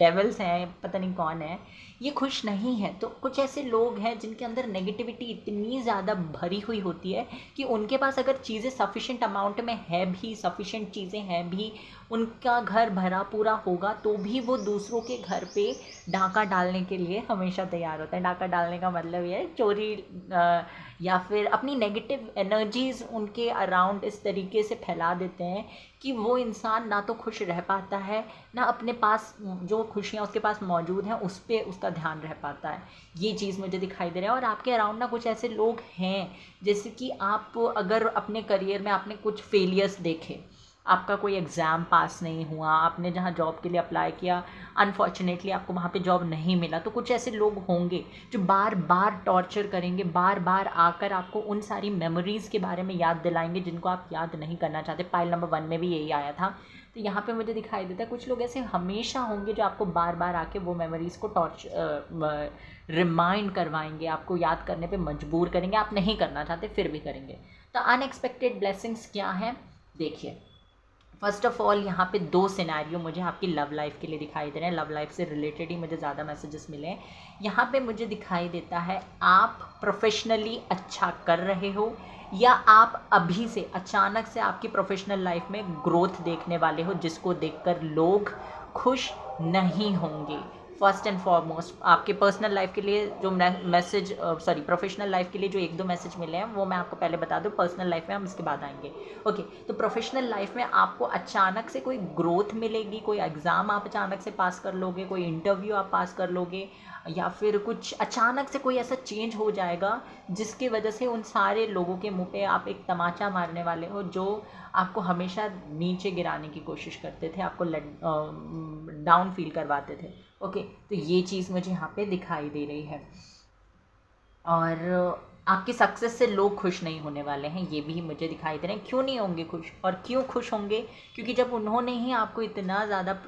डेविल्स हैं, पता नहीं कौन है, ये खुश नहीं है। तो कुछ ऐसे लोग हैं जिनके अंदर नेगेटिविटी इतनी ज़्यादा भरी हुई होती है कि उनके पास अगर चीज़ें सफिशेंट अमाउंट में है भी, सफिशेंट चीज़ें हैं भी, उनका घर भरा पूरा होगा तो भी वो दूसरों के घर पे डाका डालने के लिए हमेशा तैयार होता है। डाका डालने का मतलब ये है चोरी या फिर अपनी नेगेटिव एनर्जीज़ उनके अराउंड इस तरीके से फैला देते हैं कि वो इंसान ना तो खुश रह पाता है, ना अपने पास जो खुशियाँ उसके पास मौजूद हैं उस पर उसका ध्यान रह पाता है। ये चीज़ मुझे दिखाई दे रहा है। और आपके अराउंड ना कुछ ऐसे लोग हैं, जैसे कि आप अगर अपने करियर में आपने कुछ फेलियर्स देखे, आपका कोई एग्ज़ाम पास नहीं हुआ, आपने जहाँ जॉब के लिए अप्लाई किया अनफॉर्चुनेटली आपको वहाँ पे जॉब नहीं मिला, तो कुछ ऐसे लोग होंगे जो बार बार टॉर्चर करेंगे, बार बार आकर आपको उन सारी मेमोरीज़ के बारे में याद दिलाएंगे जिनको आप याद नहीं करना चाहते। पाइल नंबर 1 में भी यही आया था। तो यहाँ पे मुझे दिखाई देता है कुछ लोग ऐसे हमेशा होंगे जो आपको बार बार आके वो मेमोरीज़ को रिमाइंड करवाएंगे, आपको याद करने पे मजबूर करेंगे, आप नहीं करना चाहते फिर भी करेंगे। तो अनएक्सपेक्टेड ब्लेसिंग्स क्या हैं देखिए। फर्स्ट ऑफ ऑल यहाँ पे 2 सिनेरियो मुझे आपकी लव लाइफ के लिए दिखाई दे रहे हैं। लव लाइफ से रिलेटेड ही मुझे ज़्यादा मैसेजेस मिले हैं। यहाँ पे मुझे दिखाई देता है आप प्रोफेशनली अच्छा कर रहे हो, या आप अभी से अचानक से आपकी प्रोफेशनल लाइफ में ग्रोथ देखने वाले हो, जिसको देखकर लोग खुश नहीं होंगे। फर्स्ट एंड फॉरमोस्ट आपके पर्सनल लाइफ के लिए जो मैसेज प्रोफेशनल लाइफ के लिए जो 1-2 मैसेज मिले हैं वो मैं आपको पहले बता दूं, पर्सनल लाइफ में हम इसके बाद आएंगे। ओके, तो प्रोफेशनल लाइफ में आपको अचानक से कोई ग्रोथ मिलेगी, कोई एग्ज़ाम आप अचानक से पास कर लोगे, कोई इंटरव्यू आप पास कर लोगे, या फिर कुछ अचानक से कोई ऐसा चेंज हो जाएगा जिसकी वजह से उन सारे लोगों के मुंह पे आप एक तमाचा मारने वाले हो जो आपको हमेशा नीचे गिराने की कोशिश करते थे, आपको डाउन फील करवाते थे। ओके, तो ये चीज़ मुझे यहाँ पे दिखाई दे रही है। और आपकी सक्सेस से लोग खुश नहीं होने वाले हैं, ये भी मुझे दिखाई दे रहे हैं। क्यों नहीं होंगे खुश, और क्यों खुश होंगे? क्योंकि जब उन्होंने ही आपको इतना ज़्यादा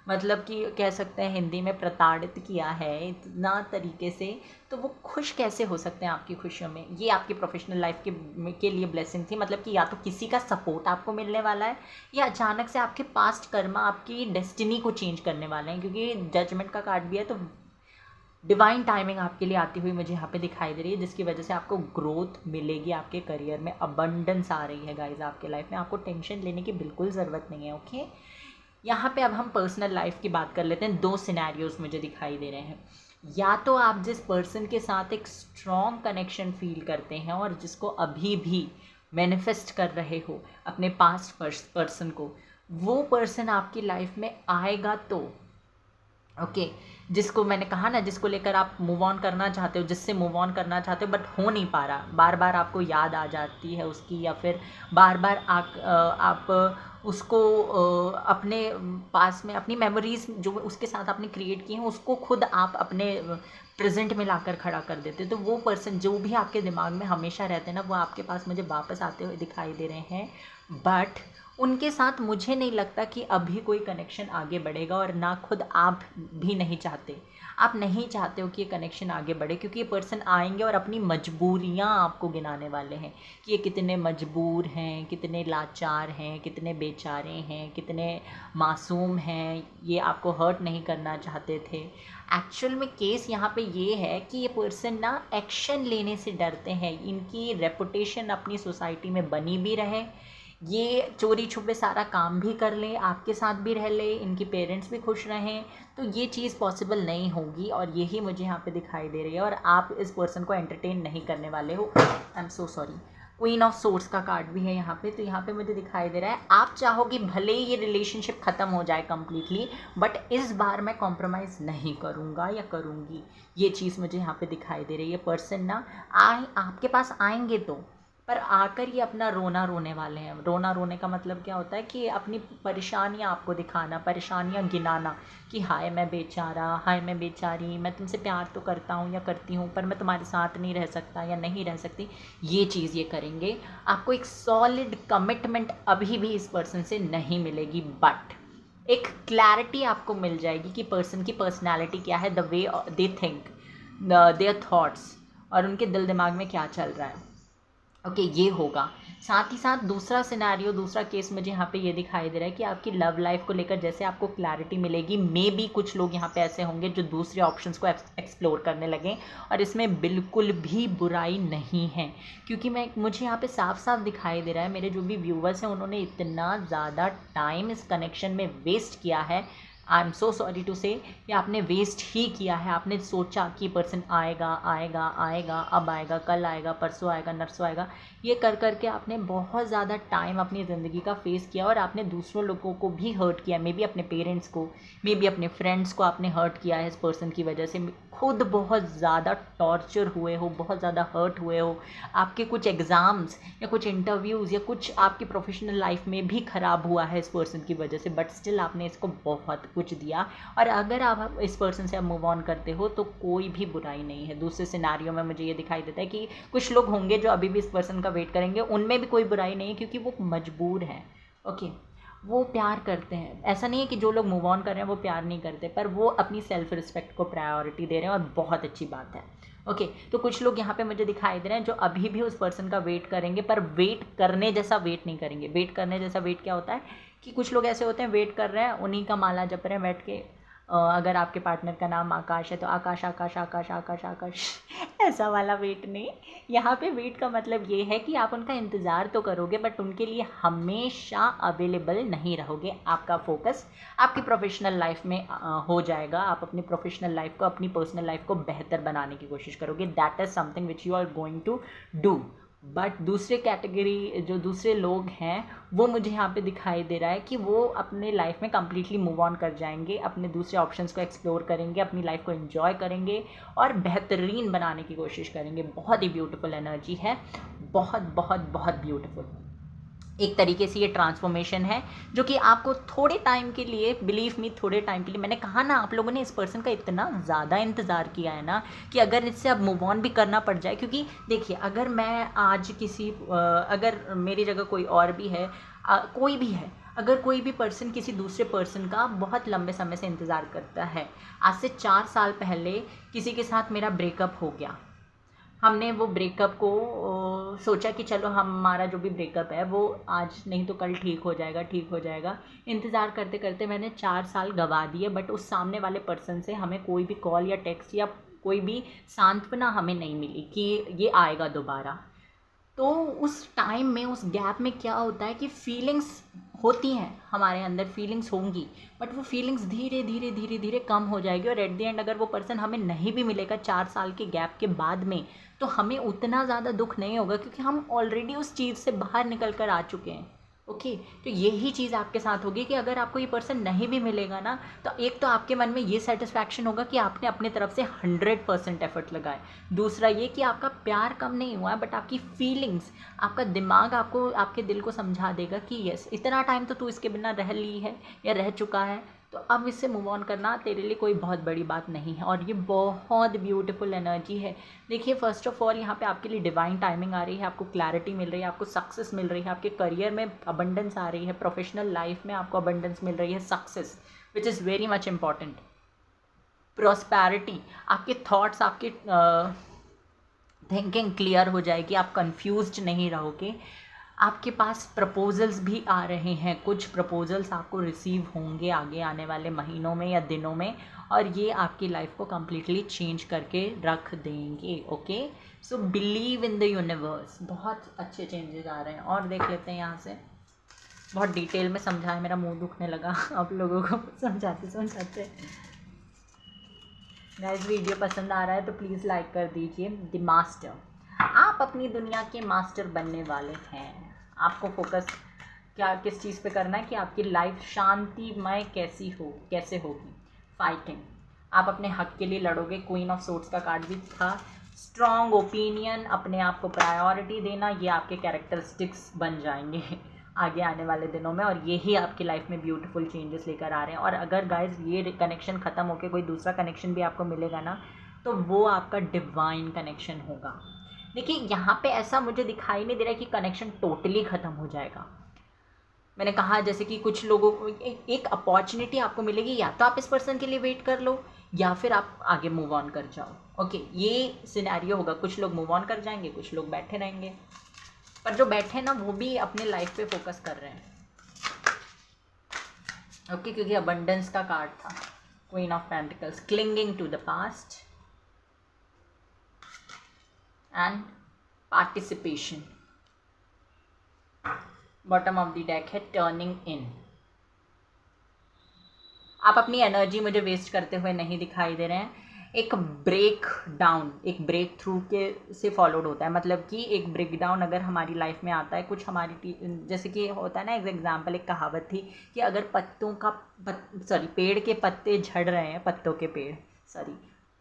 मतलब कि कह सकते हैं हिंदी में प्रताड़ित किया है इतना तरीके से, तो वो खुश कैसे हो सकते हैं आपकी खुशियों में? ये आपकी प्रोफेशनल लाइफ के लिए ब्लेसिंग थी। मतलब कि या तो किसी का सपोर्ट आपको मिलने वाला है, या अचानक से आपके पास्ट कर्मा आपकी डेस्टिनी को चेंज करने वाले हैं, क्योंकि जजमेंट का कार्ड भी है। तो डिवाइन टाइमिंग आपके लिए आती हुई मुझे यहाँ पे दिखाई दे रही है, जिसकी वजह से आपको ग्रोथ मिलेगी आपके करियर में, अबंडेंस आ रही है गाइज आपके लाइफ में। आपको टेंशन लेने की बिल्कुल ज़रूरत नहीं है। ओके, यहाँ पे अब हम पर्सनल लाइफ की बात कर लेते हैं। 2 सिनेरियोज मुझे दिखाई दे रहे हैं। या तो आप जिस पर्सन के साथ एक स्ट्रॉन्ग कनेक्शन फील करते हैं और जिसको अभी भी मैनिफेस्ट कर रहे हो अपने पास्ट पर्सन को, वो पर्सन आपकी लाइफ में आएगा तो ओके, जिसको मैंने कहा ना, जिसको लेकर आप मूव ऑन करना चाहते हो, जिससे मूव ऑन करना चाहते हो बट हो नहीं पा रहा, बार बार आपको याद आ जाती है उसकी, या फिर बार बार आप उसको अपने पास में अपनी मेमोरीज जो उसके साथ आपने क्रिएट की हैं उसको खुद आप अपने प्रेजेंट में लाकर खड़ा कर देते हो। तो वो पर्सन जो भी आपके दिमाग में हमेशा रहते हैं ना, वो आपके पास मुझे वापस आते हुए दिखाई दे रहे हैं। बट उनके साथ मुझे नहीं लगता कि अभी कोई कनेक्शन आगे बढ़ेगा, और ना खुद आप भी नहीं चाहते। आप नहीं चाहते हो कि ये कनेक्शन आगे बढ़े, क्योंकि ये पर्सन आएंगे और अपनी मजबूरियां आपको गिनाने वाले हैं कि ये कितने मजबूर हैं, कितने लाचार हैं, कितने बेचारे हैं, कितने मासूम हैं, ये आपको हर्ट नहीं करना चाहते थे। एक्चुअल में केस यहाँ पे ये है कि ये पर्सन ना एक्शन लेने से डरते हैं। इनकी रेपुटेशन अपनी सोसाइटी में बनी भी रहे, ये चोरी छुपे सारा काम भी कर ले, आपके साथ भी रह ले, इनके पेरेंट्स भी खुश रहें, तो ये चीज़ पॉसिबल नहीं होगी। और यही मुझे यहाँ पे दिखाई दे रही है। और आप इस पर्सन को एंटरटेन नहीं करने वाले हो। आई am so sorry, queen of swords का कार्ड भी है यहाँ पे। तो यहाँ पे मुझे दिखाई दे रहा है आप चाहोगे भले ही ये रिलेशनशिप ख़त्म हो जाए कम्प्लीटली, बट इस बार मैं कॉम्प्रोमाइज़ नहीं करूँगा या करूँगी, ये चीज़ मुझे यहाँ पे दिखाई दे रही है। पर्सन ना आपके पास आएंगे तो, पर आकर ये अपना रोना रोने वाले हैं। रोना रोने का मतलब क्या होता है कि अपनी परेशानियाँ आपको दिखाना, परेशानियाँ गिनाना कि हाय मैं बेचारा, हाय मैं बेचारी, मैं तुमसे प्यार तो करता हूँ या करती हूँ, पर मैं तुम्हारे साथ नहीं रह सकता या नहीं रह सकती। ये चीज़ ये करेंगे। आपको एक सॉलिड कमिटमेंट अभी भी इस पर्सन से नहीं मिलेगी, बट एक क्लैरिटी आपको मिल जाएगी कि पर्सन की पर्सनैलिटी क्या है, the way they think, their thoughts, और उनके दिल दिमाग में क्या चल रहा है। ओके, ये होगा। साथ ही साथ दूसरा सिनेरियो, दूसरा केस मुझे यहाँ पे ये दिखाई दे रहा है कि आपकी लव लाइफ को लेकर जैसे आपको क्लैरिटी मिलेगी, मे बी कुछ लोग यहाँ पे ऐसे होंगे जो दूसरे ऑप्शंस को एक्सप्लोर करने लगें, और इसमें बिल्कुल भी बुराई नहीं है, क्योंकि मुझे यहाँ पे साफ साफ दिखाई दे रहा है, मेरे जो भी व्यूवर्स हैं उन्होंने इतना ज़्यादा टाइम इस कनेक्शन में वेस्ट किया है। I am so sorry to say कि आपने वेस्ट ही किया है। आपने सोचा कि पर्सन आएगा आएगा आएगा, अब आएगा, कल आएगा, परसों आएगा, नरसों आएगा, ये कर करके आपने बहुत ज़्यादा टाइम अपनी ज़िंदगी का फेस किया और आपने दूसरों लोगों को भी हर्ट किया। मे बी अपने पेरेंट्स को, मे बी अपने फ्रेंड्स को आपने हर्ट किया है इस पर्सन की वजह से। खुद बहुत ज़्यादा टॉर्चर हुए हो, बहुत ज़्यादा हर्ट हुए हो। आपके कुछ एग्ज़ाम्स या कुछ इंटरव्यूज़ या कुछ आपकी प्रोफेशनल लाइफ में भी ख़राब हुआ है इस पर्सन की वजह से, बट स्टिल आपने इसको बहुत कुछ दिया। और अगर आप इस पर्सन से अब मूव ऑन करते हो तो कोई भी बुराई नहीं है। दूसरे सिनारियों में मुझे ये दिखाई देता है कि कुछ लोग होंगे जो अभी भी इस पर्सन का वेट करेंगे, उनमें भी कोई बुराई नहीं है क्योंकि वो मजबूर हैं। ओके, वो प्यार करते हैं। ऐसा नहीं है कि जो लोग मूव ऑन कर रहे हैं वो प्यार नहीं करते, पर वो अपनी सेल्फ रिस्पेक्ट को प्रायोरिटी दे रहे हैं और बहुत अच्छी बात है। ओके, तो कुछ लोग यहाँ पे मुझे दिखाई दे रहे हैं जो अभी भी उस पर्सन का वेट करेंगे, पर वेट करने जैसा वेट नहीं करेंगे। वेट करने जैसा वेट क्या होता है कि कुछ लोग ऐसे होते हैं, वेट कर रहे हैं, उन्हीं का माला जप रहे हैं बैठ के। अगर आपके पार्टनर का नाम आकाश है तो आकाश आकाश आकाश आकाश आकाश ऐसा वाला वेट नहीं। यहाँ पे वेट का मतलब ये है कि आप उनका इंतज़ार तो करोगे बट उनके लिए हमेशा अवेलेबल नहीं रहोगे। आपका फोकस आपकी प्रोफेशनल लाइफ में हो जाएगा। आप अपनी प्रोफेशनल लाइफ को, अपनी पर्सनल लाइफ को बेहतर बनाने की कोशिश करोगे। That is something which you are going to do. But दूसरे कैटेगरी जो दूसरे लोग हैं वो मुझे यहाँ पे दिखाई दे रहा है कि वो अपने लाइफ में कम्प्लीटली मूव ऑन कर जाएंगे, अपने दूसरे ऑप्शंस को एक्सप्लोर करेंगे, अपनी लाइफ को एंजॉय करेंगे और बेहतरीन बनाने की कोशिश करेंगे। बहुत ही ब्यूटीफुल एनर्जी है, बहुत बहुत बहुत ब्यूटीफुल। एक तरीके से ये ट्रांसफॉर्मेशन है जो कि आपको थोड़े टाइम के लिए, बिलीव मी, थोड़े टाइम के लिए, मैंने कहा ना आप लोगों ने इस पर्सन का इतना ज़्यादा इंतज़ार किया है ना कि अगर इससे अब मूव ऑन भी करना पड़ जाए, क्योंकि देखिए अगर मैं आज किसी अगर मेरी जगह कोई और भी है, कोई भी है, अगर कोई भी पर्सन किसी दूसरे पर्सन का बहुत लंबे समय से इंतज़ार करता है, आज से 4 साल पहले किसी के साथ मेरा ब्रेकअप हो गया, हमने वो ब्रेकअप को सोचा कि चलो हमारा जो भी ब्रेकअप है वो आज नहीं तो कल ठीक हो जाएगा, ठीक हो जाएगा। इंतज़ार करते करते मैंने 4 साल गंवा दिए, बट उस सामने वाले पर्सन से हमें कोई भी कॉल या टेक्स्ट या कोई भी सांत्वना हमें नहीं मिली कि ये आएगा दोबारा। तो उस टाइम में, उस गैप में क्या होता है कि फीलिंग्स होती हैं, हमारे अंदर फीलिंग्स होंगी, बट वो फीलिंग्स धीरे धीरे धीरे धीरे कम हो जाएगी और एट द एंड अगर वो पर्सन हमें नहीं भी मिलेगा 4 साल के गैप के बाद में, तो हमें उतना ज़्यादा दुख नहीं होगा क्योंकि हम ऑलरेडी उस चीज़ से बाहर निकल कर आ चुके हैं। ओके, तो यही चीज़ आपके साथ होगी कि अगर आपको ये पर्सन नहीं भी मिलेगा ना, तो एक तो आपके मन में ये सेटिस्फैक्शन होगा कि आपने अपनी तरफ से 100% एफर्ट लगाए। दूसरा ये कि आपका प्यार कम नहीं हुआ है, बट आपकी फीलिंग्स, आपका दिमाग आपको, आपके दिल को समझा देगा कि यस, इतना टाइम तो तू इसके बिना रह ली है या रह चुका है, तो अब इससे मूव ऑन करना तेरे लिए कोई बहुत बड़ी बात नहीं है। और ये बहुत ब्यूटीफुल एनर्जी है। देखिए, फर्स्ट ऑफ ऑल यहाँ पे आपके लिए डिवाइन टाइमिंग आ रही है, आपको क्लैरिटी मिल रही है, आपको सक्सेस मिल रही है, आपके करियर में अबंडेंस आ रही है, प्रोफेशनल लाइफ में आपको अबंडेंस मिल रही है, success which is very much important, prosperity, आपके थॉट्स, आपके थिंकिंग क्लियर हो जाएगी, आप कंफ्यूज्ड नहीं रहोगे। आपके पास प्रपोजल्स भी आ रहे हैं, कुछ प्रपोजल्स आपको रिसीव होंगे आगे आने वाले महीनों में या दिनों में, और ये आपकी लाइफ को कम्प्लीटली चेंज करके रख देंगे। Okay, so believe in the universe. बहुत अच्छे चेंजेस आ रहे हैं। और देख लेते हैं यहाँ से, बहुत डिटेल में समझाया, मेरा मुंह दुखने लगा आप लोगों को समझाते समझाते। गाइस, वीडियो पसंद आ रहा है तो प्लीज़ लाइक कर दीजिए। द मास्टर, आप अपनी दुनिया के मास्टर बनने वाले हैं। आपको फोकस क्या, किस चीज़ पे करना है कि आपकी लाइफ शांतिमय कैसे होगी। फाइटिंग, आप अपने हक के लिए लड़ोगे। क्वीन ऑफ सोर्ड्स का कार्ड भी था। स्ट्रॉन्ग ओपिनियन, अपने आप को प्रायोरिटी देना, ये आपके कैरेक्टरिस्टिक्स बन जाएंगे आगे आने वाले दिनों में, और यही आपकी लाइफ में ब्यूटीफुल चेंजेस लेकर आ रहे हैं। और अगर गाइज ये कनेक्शन ख़त्म होकर कोई दूसरा कनेक्शन भी आपको मिलेगा ना, तो वो आपका डिवाइन कनेक्शन होगा। देखिए, यहाँ पे ऐसा मुझे दिखाई नहीं दे रहा है कि कनेक्शन टोटली ख़त्म हो जाएगा। मैंने कहा जैसे कि कुछ लोगों को एक अपॉर्चुनिटी आपको मिलेगी, या तो आप इस पर्सन के लिए वेट कर लो या फिर आप आगे मूव ऑन कर जाओ। ओके, ये सिनेरियो होगा। कुछ लोग मूव ऑन कर जाएंगे, कुछ लोग बैठे रहेंगे, पर जो बैठे ना वो भी अपने लाइफ पे फोकस कर रहे हैं। ओके, क्योंकि अबंडेंस का कार्ड था। Queen of pentacles, clinging to the past and participation. Bottom of the deck है टर्निंग इन। आप अपनी एनर्जी मुझे वेस्ट करते हुए नहीं दिखाई दे रहे हैं। एक ब्रेक डाउन, एक ब्रेक थ्रू के से फॉलोड होता है, मतलब कि एक ब्रेक डाउन अगर हमारी लाइफ में आता है, कुछ हमारी जैसे कि होता है ना, एक एग्जांपल, एक कहावत थी कि अगर पेड़ के पत्ते झड़ रहे हैं,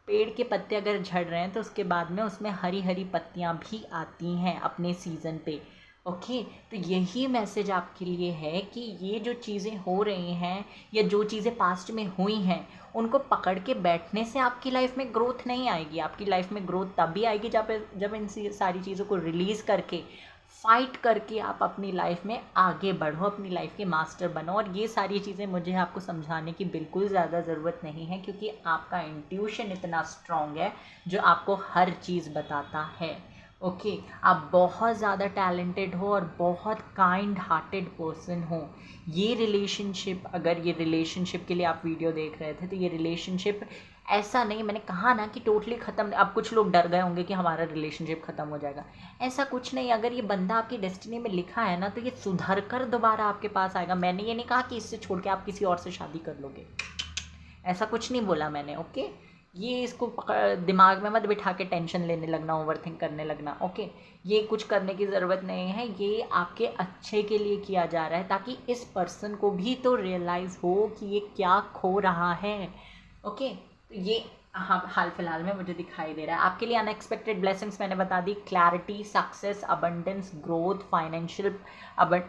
पेड़ के पत्ते अगर झड़ रहे हैं तो उसके बाद में उसमें हरी हरी पत्तियां भी आती हैं अपने सीज़न पे। ओके, तो यही मैसेज आपके लिए है कि ये जो चीज़ें हो रही हैं या जो चीज़ें पास्ट में हुई हैं, उनको पकड़ के बैठने से आपकी लाइफ में ग्रोथ नहीं आएगी। आपकी लाइफ में ग्रोथ तभी आएगी जब इन सारी चीज़ों को रिलीज़ करके, फाइट करके आप अपनी लाइफ में आगे बढ़ो, अपनी लाइफ के मास्टर बनो। और ये सारी चीज़ें मुझे आपको समझाने की बिल्कुल ज़्यादा ज़रूरत नहीं है, क्योंकि आपका इंट्यूशन इतना स्ट्रॉन्ग है जो आपको हर चीज़ बताता है। ओके, आप बहुत ज़्यादा टैलेंटेड हो और बहुत काइंड हार्टेड पर्सन हो। ये रिलेशनशिप, अगर ये रिलेशनशिप के लिए आप वीडियो देख रहे थे, तो ये रिलेशनशिप ऐसा नहीं, मैंने कहा ना कि टोटली ख़त्म। अब कुछ लोग डर गए होंगे कि हमारा रिलेशनशिप ख़त्म हो जाएगा, ऐसा कुछ नहीं। अगर ये बंदा आपकी डेस्टिनी में लिखा है ना, तो ये सुधर कर दोबारा आपके पास आएगा। मैंने ये नहीं कहा कि इससे छोड़ के आप किसी और से शादी कर लोगे, ऐसा कुछ नहीं बोला मैंने। ओके, ये इसको दिमाग में मत बिठा के टेंशन लेने लगना, ओवरथिंक करने लगना। ओके, ये कुछ करने की ज़रूरत नहीं है, ये आपके अच्छे के लिए किया जा रहा है, ताकि इस पर्सन को भी तो रियलाइज़ हो कि ये क्या खो रहा है। ओके, तो ये हाँ हाल फिलहाल में मुझे दिखाई दे रहा है। आपके लिए अनएक्सपेक्टेड ब्लेसिंग्स मैंने बता दी, clarity, success, abundance, growth, financial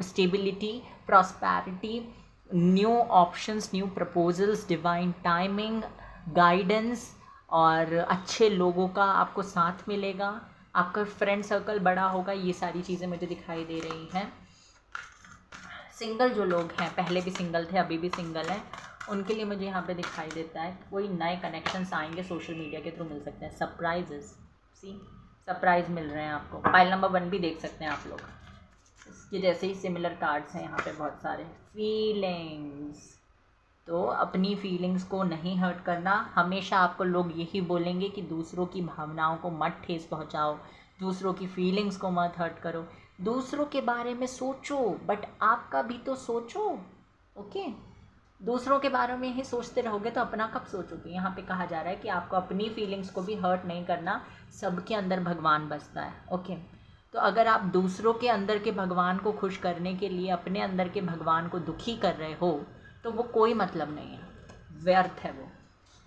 stability, prosperity, new options, new proposals, divine timing, guidance, और अच्छे लोगों का आपको साथ मिलेगा, आपका फ्रेंड सर्कल बड़ा होगा। ये सारी चीज़ें मुझे दिखाई दे रही हैं। सिंगल जो लोग हैं, पहले भी सिंगल थे, अभी भी सिंगल हैं, उनके लिए मुझे यहाँ पे दिखाई देता है कोई नए कनेक्शंस आएंगे, सोशल मीडिया के थ्रू मिल सकते हैं। सरप्राइजेस, सरप्राइज मिल रहे हैं आपको। पाइल नंबर 1 भी देख सकते हैं आप लोग, इसके जैसे ही सिमिलर कार्ड्स हैं यहाँ पे बहुत सारे। फीलिंग्स, तो अपनी फीलिंग्स को नहीं हर्ट करना। हमेशा आपको लोग यही बोलेंगे कि दूसरों की भावनाओं को मत ठेस पहुँचाओ, दूसरों की फीलिंग्स को मत हर्ट करो, दूसरों के बारे में सोचो बट आपका भी तो सोचो। ओके, दूसरों के बारे में ही सोचते रहोगे तो अपना कब सोचोगे। यहाँ पे कहा जा रहा है कि आपको अपनी फीलिंग्स को भी हर्ट नहीं करना, सबके अंदर भगवान बसता है। ओके, तो अगर आप दूसरों के अंदर के भगवान को खुश करने के लिए अपने अंदर के भगवान को दुखी कर रहे हो, तो वो कोई मतलब नहीं है, व्यर्थ है वो।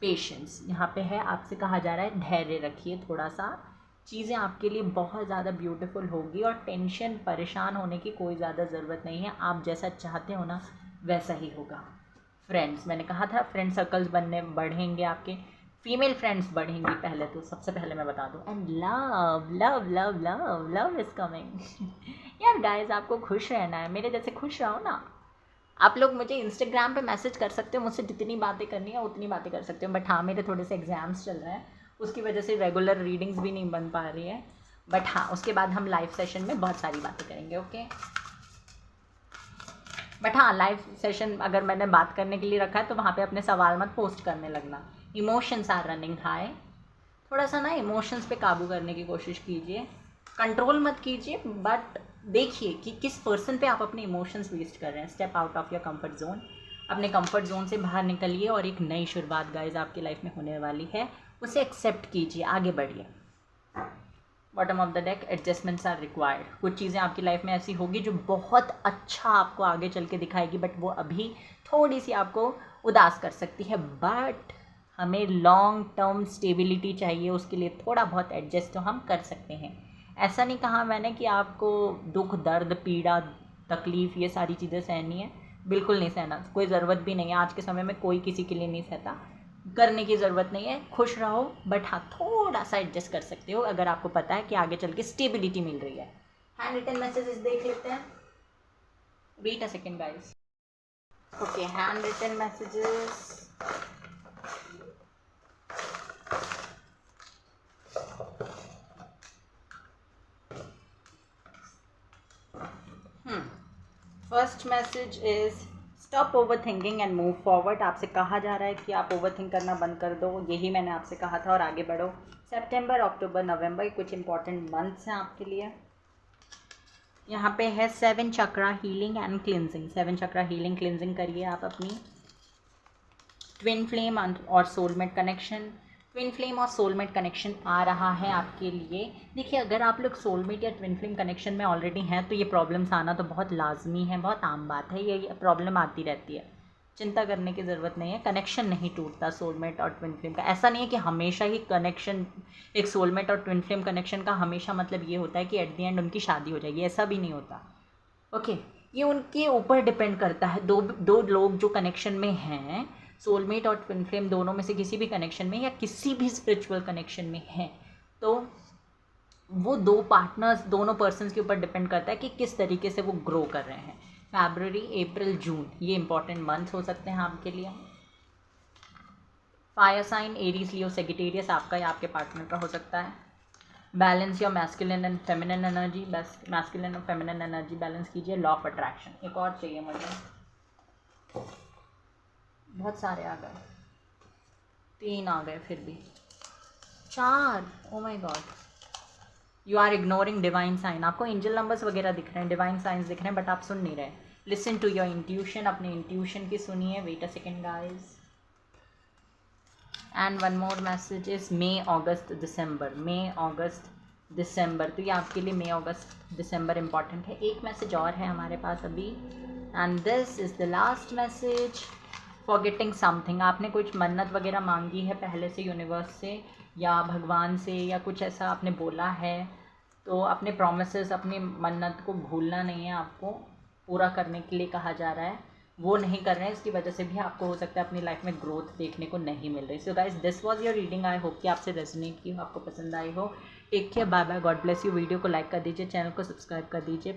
पेशेंस यहाँ पे है, आपसे कहा जा रहा है धैर्य रखिए थोड़ा सा, चीज़ें आपके लिए बहुत ज़्यादा ब्यूटीफुल होगी। और टेंशन, परेशान होने की कोई ज़्यादा ज़रूरत नहीं है, आप जैसा चाहते हो ना वैसा ही होगा। फ्रेंड्स, मैंने कहा था फ्रेंड सर्कल्स बढ़ेंगे आपके, फीमेल फ्रेंड्स बढ़ेंगी पहले तो, सबसे पहले मैं बता दूँ। And love love love love love is coming. यार गाइस, आपको खुश रहना है, मेरे जैसे खुश रहो ना। आप लोग मुझे इंस्टाग्राम पे मैसेज कर सकते हो, मुझसे जितनी बातें करनी है उतनी बातें कर सकते हो, बट हाँ मेरे थोड़े से एग्ज़ाम्स चल रहे हैं, उसकी वजह से रेगुलर रीडिंग्स भी नहीं बन पा रही है। बट हाँ, उसके बाद हम लाइव सेशन में बहुत सारी बातें करेंगे। ओके, बट हाँ, लाइव सेशन अगर मैंने बात करने के लिए रखा है तो वहाँ पे अपने सवाल मत पोस्ट करने लगना। इमोशंस आर रनिंग हाई, थोड़ा सा ना इमोशंस पे काबू करने की कोशिश कीजिए, कंट्रोल मत कीजिए, बट देखिए कि किस पर्सन पे आप अपने इमोशंस वेस्ट कर रहे हैं। Step out of your comfort zone, अपने कंफर्ट जोन से बाहर निकलिए और एक नई शुरुआत गाइज आपकी लाइफ में होने वाली है, उसे एक्सेप्ट कीजिए, आगे बढ़िए। Bottom of the deck, adjustments are required. कुछ चीज़ें आपकी लाइफ में ऐसी होगी जो बहुत अच्छा आपको आगे चल के दिखाएगी, बट वो अभी थोड़ी सी आपको उदास कर सकती है। बट हमें लॉन्ग टर्म स्टेबिलिटी चाहिए, उसके लिए थोड़ा बहुत एडजस्ट तो हम कर सकते हैं। ऐसा नहीं कहा मैंने कि आपको दुख, दर्द, पीड़ा, तकलीफ़, ये सारी चीज़ें सहनी है, बिल्कुल नहीं सहना, कोई ज़रूरत भी नहीं है। आज के समय में कोई किसी के लिए नहीं सहता, करने की ज़रूरत नहीं है, खुश रहो। बट हाँ, थोड़ा सा एडजस्ट कर सकते हो अगर आपको पता है कि आगे चल के स्टेबिलिटी मिल रही है। हैंड रिटन मैसेजेस देख लेते हैं, wait a second guys. Okay, hand written messages, first message is stop over thinking and move forward. आपसे कहा जा रहा है कि आप ओवर थिंक करना बंद कर दो, यही मैंने आपसे कहा था, और आगे बढ़ो। सितंबर, अक्टूबर, नवंबर कुछ इंपॉर्टेंट मंथ्स हैं आपके लिए। यहाँ पे है 7 chakra healing and cleansing. 7 chakra healing cleansing करिए आप अपनी। ट्विन फ्लेम और सोलमेट कनेक्शन। ट्विन फ्लेम और सोलमेट कनेक्शन आ रहा है आपके लिए। देखिए, अगर आप लोग सोलमेट या ट्विन फ्लेम कनेक्शन में ऑलरेडी हैं तो ये प्रॉब्लम्स आना तो बहुत लाजमी है, बहुत आम बात है, ये प्रॉब्लम आती रहती है, चिंता करने की ज़रूरत नहीं है। कनेक्शन नहीं टूटता सोलमेट और ट्विन फ्लेम का। ऐसा नहीं है कि हमेशा ही कनेक्शन, एक सोलमेट और ट्विन फ्लेम कनेक्शन का हमेशा मतलब ये होता है कि एट द एंड उनकी शादी हो जाएगी, ऐसा भी नहीं होता। ओके, ये उनके ऊपर डिपेंड करता है। दो लोग जो कनेक्शन में हैं, सोलमेट और ट्विन फ्लेम दोनों में से किसी भी कनेक्शन में या किसी भी स्पिरिचुअल कनेक्शन में हैं, तो वो दो पार्टनर्स, दोनों पर्सन्स के ऊपर डिपेंड करता है कि किस तरीके से वो ग्रो कर रहे हैं। फरवरी, अप्रैल, जून ये इंपॉर्टेंट मंथ हो सकते हैं आपके लिए। फायर साइन एरीज, लियो, सेजिटेरियस आपका या आपके पार्टनर का हो सकता है। Balance your masculine and feminine energy, बस मैस्कुलिन और फेमिनिन एनर्जी बैलेंस कीजिए। लॉ ऑफ अट्रैक्शन एक और चाहिए मुझे, बहुत सारे आ गए, 3 आ गए, फिर भी 4, oh my god. You are ignoring divine sign, आपको एंजल नंबर्स वगैरह दिख रहे हैं, डिवाइन साइंस दिख रहे हैं, बट आप सुन नहीं रहे। लिसन टू योर इंट्यूशन, अपने इंट्यूशन की सुनिए। Wait a second guys. And one more message is May, August, December. May, August, December, तो ये आपके लिए मे, अगस्त, दिसंबर इंपॉर्टेंट है। एक मैसेज और है हमारे पास अभी, and this is the last message. Forgetting something, आपने कुछ मन्नत वगैरह मांगी है पहले से यूनिवर्स से या भगवान से, या कुछ ऐसा आपने बोला है, तो अपने प्रॉमिसेस, अपनी मन्नत को भूलना नहीं है, आपको पूरा करने के लिए कहा जा रहा है। वो नहीं कर रहे हैं, इसकी वजह से भी आपको हो सकता है अपनी लाइफ में ग्रोथ देखने को नहीं मिल रही। So guys, this was your reading. I hope कि आपसे रेजोनेट की हो, आपको पसंद आई हो। Take care, bye bye, God bless you. Video को लाइक कर दीजिए, चैनल को सब्सक्राइब कर दीजिए।